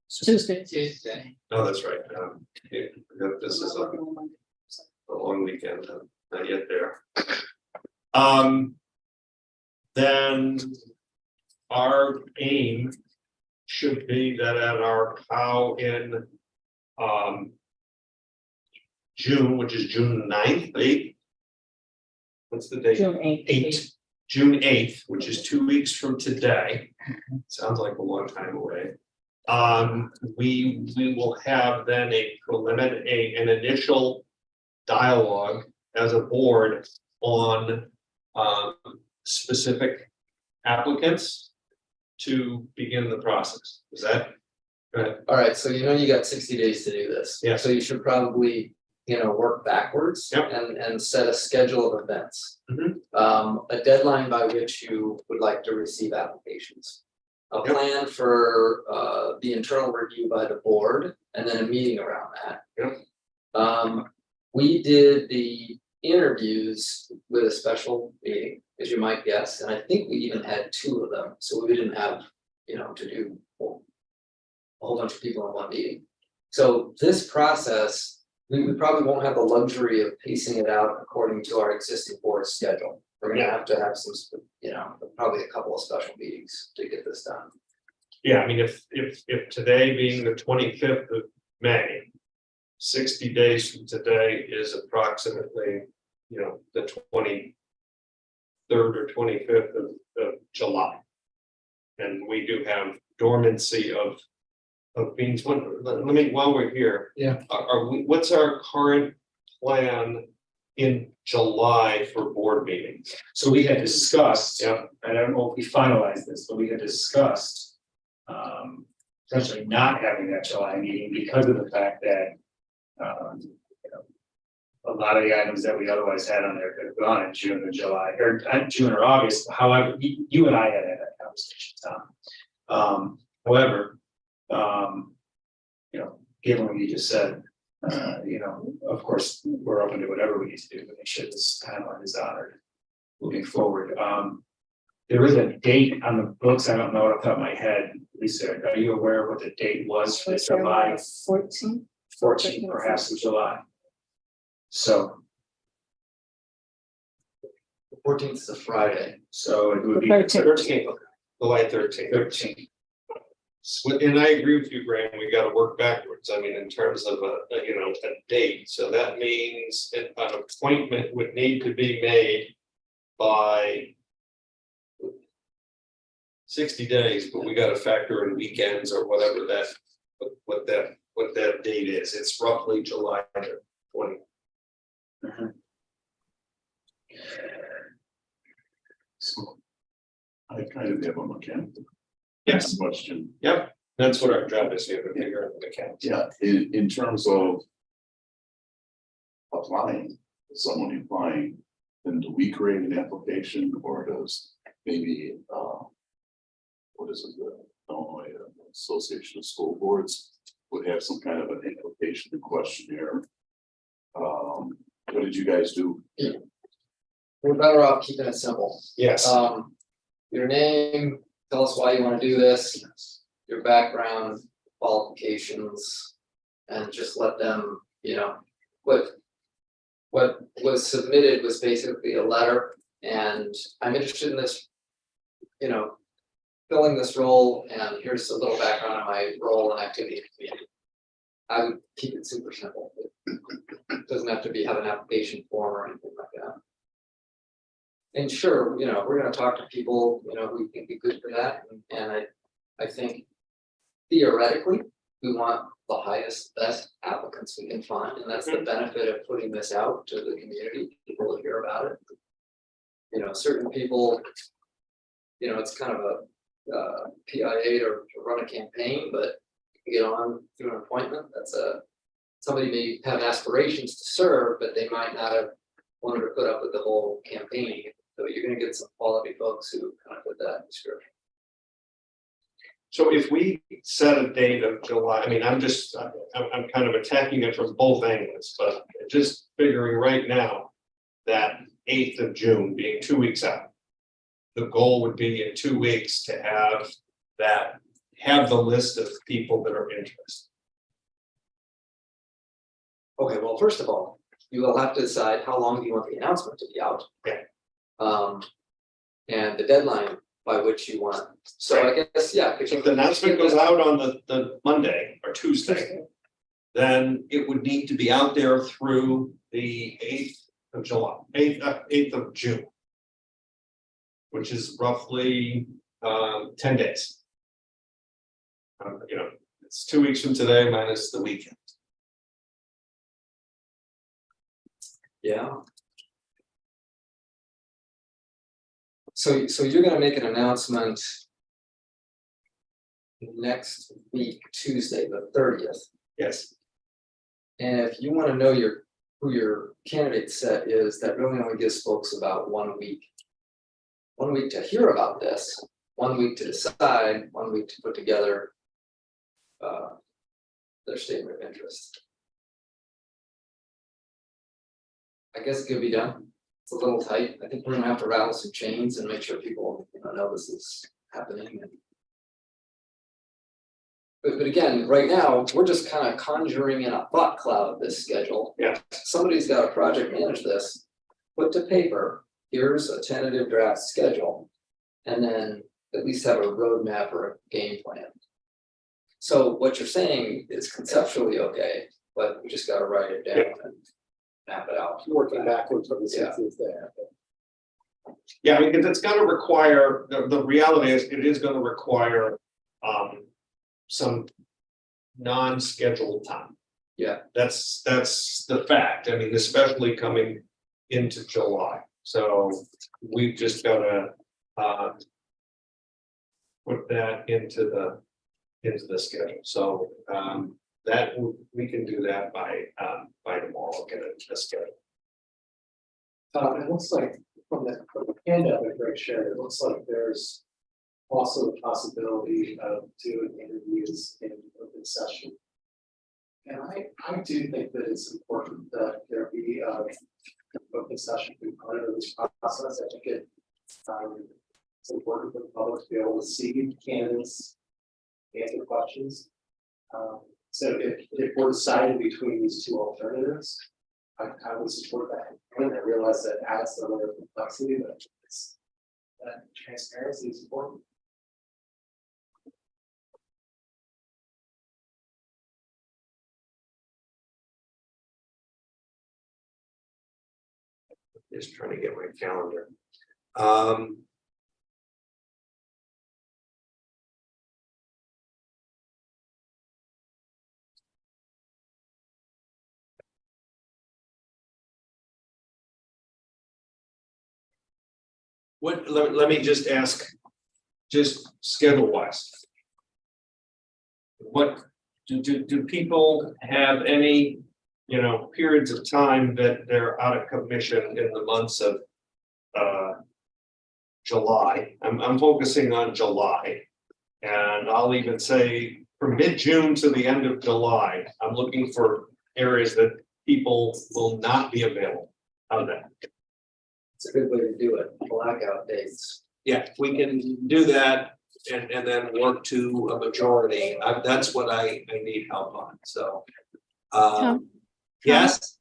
Tuesday. Oh, that's right. This is a long weekend, not yet there. Then our aim should be that at our POW in June, which is June 9th, 8th. What's the date? June 8th. June 8th, which is 2 weeks from today. Sounds like a long time away. We will have then an initial dialogue as a board on specific applicants to begin the process. Is that good? All right, so you got 60 days to do this. Yeah. So you should probably, work backwards. Yep. and set a schedule of events. Mhm. A deadline by which you would like to receive applications. A Yep. plan for the internal review by the board, and then a meeting around that. Yep. We did the interviews with a special meeting, as you might guess, and I think we even had 2 of them, so we didn't have, to do a whole bunch of people in one meeting. So this process, we probably won't have the luxury of pacing it out according to our existing board schedule. We're gonna have to have some, probably a couple of special meetings to get this done. Yeah, I mean, if today being the 25th of May, 60 days from today is approximately, the 23rd or 25th of July. And we do have dormancy of means. Let me, while we're here. Yeah. What's our current plan in July for board meetings? So we had discussed, and I don't know if we finalized this, but we had discussed essentially not having that July meeting because of the fact that a lot of the items that we otherwise had on there could have gone in June or July, or June or August. However, you and I had that conversation, Tom. However, you know, given what you just said, you know, of course, we're open to whatever we need to do to make sure this timeline is honored moving forward. There is a date on the books. I don't know off the top of my head. Lisa, are you aware of what the date was for July 14. 14th, perhaps in July? So, The 14th is a Friday. so it would be 13th, July 13th. And I agree with you, Graham, we gotta work backwards, I mean, in terms of a date, so that means an appointment would need to be made by 60 days, but we gotta factor in weekends or whatever that, what that date is, it's roughly July 20. So I kind of have a mechanical Yes, question. yep, that's what our job is here, to figure out the count. Yeah, in terms of applying, someone applying, then do we create an application or does maybe, what is it, the Illinois Association of School Boards would have some kind of an application and questionnaire? What did you guys do? We're better off keeping it simple. Yes, Your name, tell us why you want to do this, your background, qualifications, and just let them, you know, what was submitted was basically a letter, and I'm interested in this, you know, filling this role, and here's a little background on my role and activity in the community. I would keep it super simple. It doesn't have to have an application form or anything like that. And sure, you know, we're gonna talk to people, you know, who think be good for that, and I think theoretically, we want the highest, best applicants we can find, and that's the benefit of putting this out to the community, people will hear about it. You know, certain people, you know, it's kind of a PIA to run a campaign, but you get on through an appointment, somebody may have aspirations to serve, but they might not have wanted to put up with the whole campaigning. So you're gonna get some quality folks who kind of fit that description. so if we set a date of July, I mean, I'm kind of attacking it from both angles, but just figuring right now that 8th of June being 2 weeks out. The goal would be in 2 weeks to have the list of people that are interested. Okay, well, first of all, you will have to decide how long do you want the announcement to be out. Okay. And the deadline by which you want, so I guess, yeah. If the announcement goes out on the Monday or Tuesday, then it would need to be out there through the 8th of July, 8th of June. Which is roughly 10 days. You know, it's 2 weeks from today minus the weekend. Yeah. So you're gonna make an announcement next week, Tuesday, the 30th. Yes. And if you wanna know who your candidate set is, that really only gives folks about 1 week. 1 week to hear about this, 1 week to decide, 1 week to put together their statement of interest. I guess it could be done. It's a little tight. I think we're gonna have to rattle some chains and make sure people, you know this is happening. But again, right now, we're just kind of conjuring in a thought cloud this schedule. Yeah. Somebody's got to project manage this, put to paper. Here's a tentative draft schedule, and then at least have a roadmap or a game plan. So what you're saying is conceptually okay, but we just gotta write it down and map it out. Working backwards from the 60th there. Yeah, I mean, because it's gonna require, the reality is, it is gonna require some non-scheduled time. Yeah. That's the fact, I mean, especially coming into July. So we've just gotta put that into the schedule. So we can do that by tomorrow, get a schedule. It looks like from the handout that Greg shared, it looks like there's also the possibility of doing interviews in open session. And I do think that it's important that there be a open session component of this process. I think it's important for the public to be able to see candidates answer questions. So if we're deciding between these two alternatives, I would support that. And I realize that adds a layer of complexity, but that transparency is important. Just trying to get my calendar. Let me just ask, just schedule wise. What do people have any, periods of time that they're out of commission in the months of July? I'm focusing on July. And I'll even say from mid-June to the end of July, I'm looking for areas that people will not be available. How's that? It's a good way to do it, blackout dates. Yeah, we can do that and then work to a majority. That's what I need help on, so. Tom? Yes,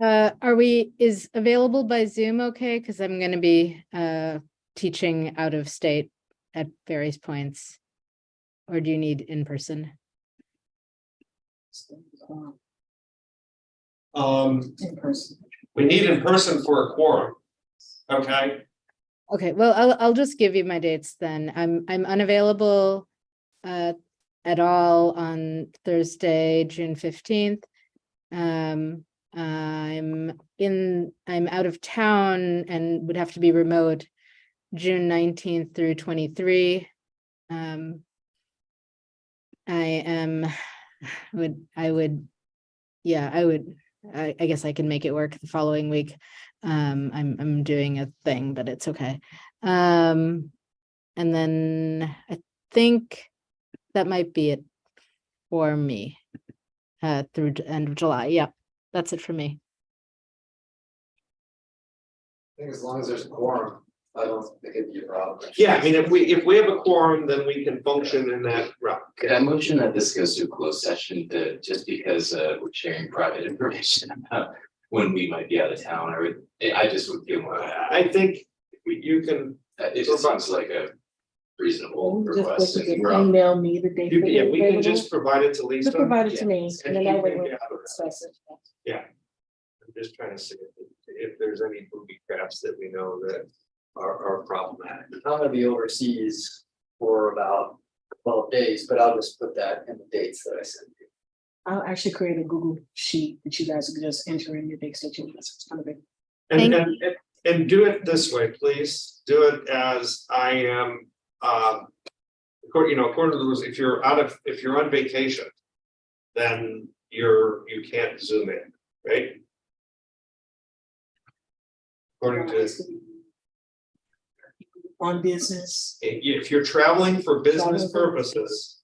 Is available by Zoom okay? Because I'm gonna be teaching out of state at various points. Or do you need in person? In person. we need in person for a quorum. Okay, Okay, well, I'll just give you my dates then. I'm unavailable at all on Thursday, June 15th. I'm out of town and would have to be remote June 19th through 23. I guess I can make it work the following week. I'm doing a thing, but it's okay. And then I think that might be it for me through the end of July. Yep, that's it for me. I think as long as there's a quorum, I don't think it'd be a problem. yeah, I mean, if we have a quorum, then we can function in that route. Could I motion that this goes to a closed session just because we're sharing private information about when we might be out of town, or I just would feel more. I think you can. It just sounds like a reasonable request. and we're all- Email me the date. Yeah, we can just provide it to Lisa. Just provide it to me, and then that way And we'll she can gather it. discuss it. Yeah. I'm just trying to see if there's any booby traps that we know that are problematic. I'm gonna be overseas for about 12 days, but I'll just put that in the dates that I sent you. I'll actually create a Google sheet that you guys can just enter in your dates that you want. It's kind of big. And do it this way, please. Do it as I am, according to the rules, if you're on vacation, then you can't zoom in, right? According to, On business. if you're traveling for business purposes,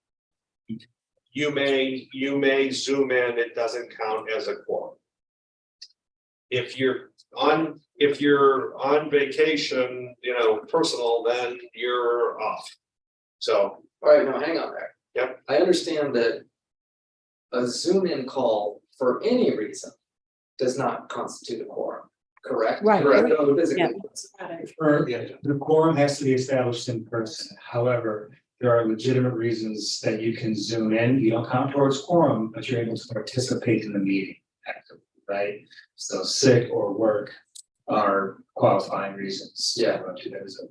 you may zoom in, it doesn't count as a quorum. If you're on vacation, personal, then you're off. So. All right, now hang on there. Yep. I understand that a Zoom in call for any reason does not constitute a quorum, correct? Right. Correct. No, physically. The quorum has to be established in person. However, there are legitimate reasons that you can zoom in. You don't count towards quorum, but you're able to participate in the meeting actively, right? So sick or work are qualifying reasons. Yeah. To that Zoom.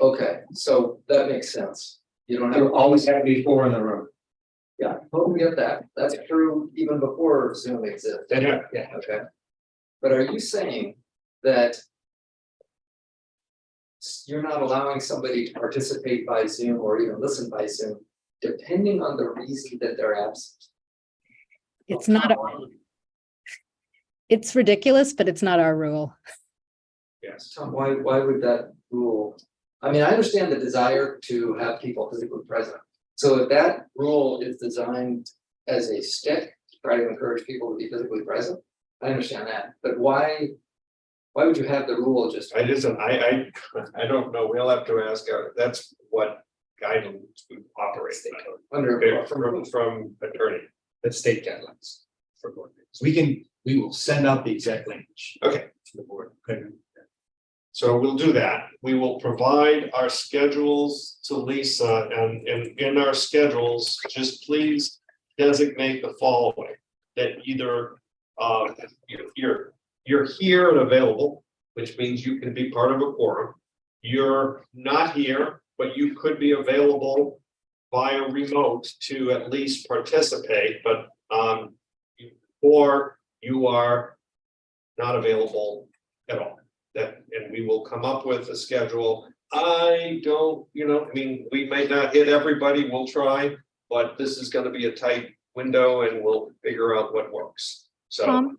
Okay, so that makes sense. You don't have. You always have to be 4 in the room. Yeah, totally get that. That's true even before Zoom exists. Yeah. Okay. But are you saying that you're not allowing somebody to participate by Zoom or even listen by Zoom, depending on the reason that they're absent? It's not, it's ridiculous, but it's not our rule. Yes. Tom, why would that rule I mean, I understand the desire to have people physically present. So if that rule is designed as a stick to try to encourage people to be physically present, I understand that, but why would you have the rule just? I don't know, we'll have to ask, that's what guidance we operate Under. from attorney. That's state guidelines for board meetings. We will send out the exact language. Okay. To the board. Okay. So we'll do that. We will provide our schedules to Lisa, and in our schedules, just please designate the following. That either you're here and available, which means you can be part of a quorum. You're not here, but you could be available via remote to at least participate, but or you are not available at all. And we will come up with a schedule. I don't, I mean, we may not hit everybody, we'll try, but this is gonna be a tight window and we'll figure out what works. So, Tom?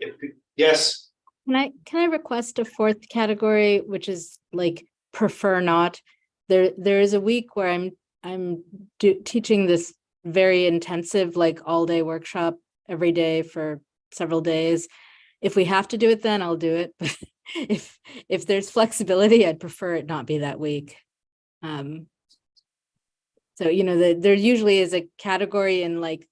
Yes, Can I request a fourth category, which is like prefer not? There is a week where I'm teaching this very intensive, like all day workshop every day for several days. If we have to do it, then I'll do it. But if there's flexibility, I'd prefer it not be that week. So, there usually is a category in like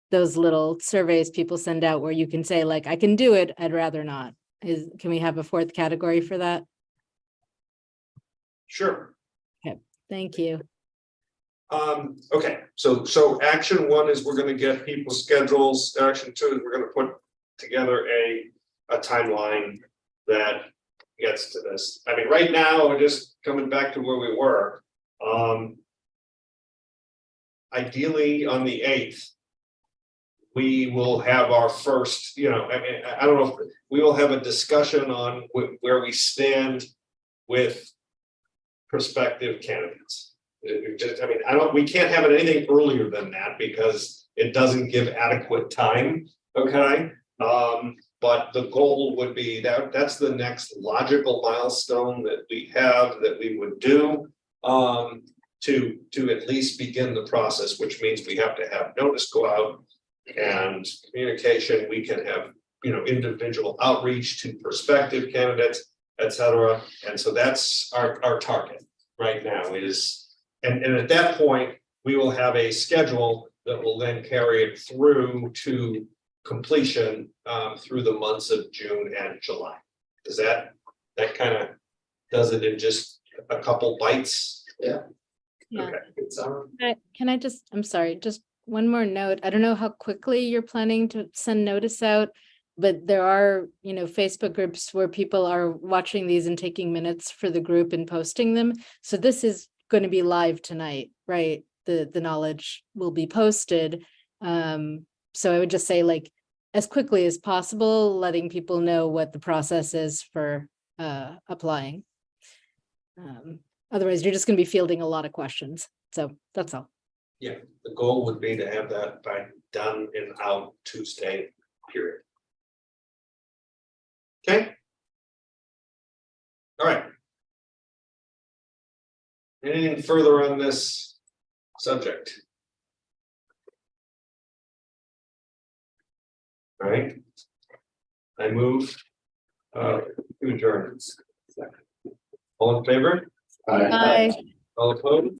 those little surveys people send out where you can say like, I can do it, I'd rather not. Can we have a fourth category for that? sure. Okay, thank you. Okay, so action one is we're gonna get people's schedules. Action two is we're gonna put together a timeline that gets to this. I mean, right now, we're just coming back to where we were. Ideally, on the 8th, we will have our first, I don't know if we will have a discussion on where we stand with prospective candidates. We can't have it anything earlier than that because it doesn't give adequate time, okay? But the goal would be that's the next logical milestone that we have that we would do to at least begin the process, which means we have to have notice go out and communication. We can have, individual outreach to prospective candidates, et cetera. And so that's our target right now is, and at that point, we will have a schedule that will then carry it through to completion through the months of June and July. Does that kind of does it in just a couple bites? Yeah. Yeah. Okay. Can I just, I'm sorry, just one more note. I don't know how quickly you're planning to send notice out, but there are, Facebook groups where people are watching these and taking minutes for the group and posting them. So this is going to be live tonight, right? The knowledge will be posted. So I would just say like, as quickly as possible, letting people know what the process is for applying. Otherwise, you're just going to be fielding a lot of questions. So that's all. Yeah, the goal would be to have that done in out Tuesday, period. Okay. All right. Anything further on this subject? All right. I move to adjourn. All in favor? Bye. All opposed?